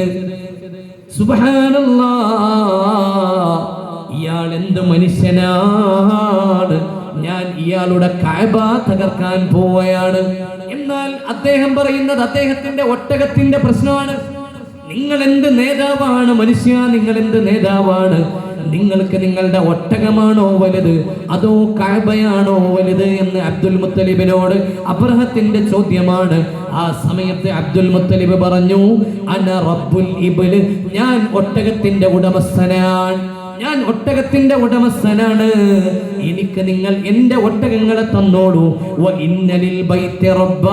സുബ്ഹാനല്ലാഹ്, ഇയാൾ എന്ത് മനുഷ്യനാണ്, ഞാൻ ഇയാളുടെ കഅബ തകർക്കാൻ പോവുകയാണ്. എന്നാൽ അദ്ദേഹം പറയുന്നത് അദ്ദേഹത്തിന്റെ ഒട്ടകത്തിന്റെ പ്രശ്നമാണ്. നിങ്ങൾ എന്ത് നേതാവാണ് മനുഷ്യ, നിങ്ങൾ എന്ത് നേതാവാണ്? നിങ്ങൾക്ക് നിങ്ങളുടെ ഒട്ടകമാണോ വലുത് അതോ കഅബയാണോ വലുത് എന്ന് അബ്ദുൽ മുത്തലിബിനോട് അബ്രഹത്തിന്റെ ചോദ്യമാണ്. ആ സമയത്ത് അബ്ദുൽ മുത്തലിബ് പറഞ്ഞു, അന റബ്ബുൽ ഇബ്ല്, ഞാൻ ഒട്ടകത്തിന്റെ ഉടമസ്ഥനാണ്, എനിക്ക് നിങ്ങൾ എന്റെ ഒട്ടകങ്ങളെ തന്നോളൂ. വ ഇന്നലിൽ ബൈത്തി റബ്ബ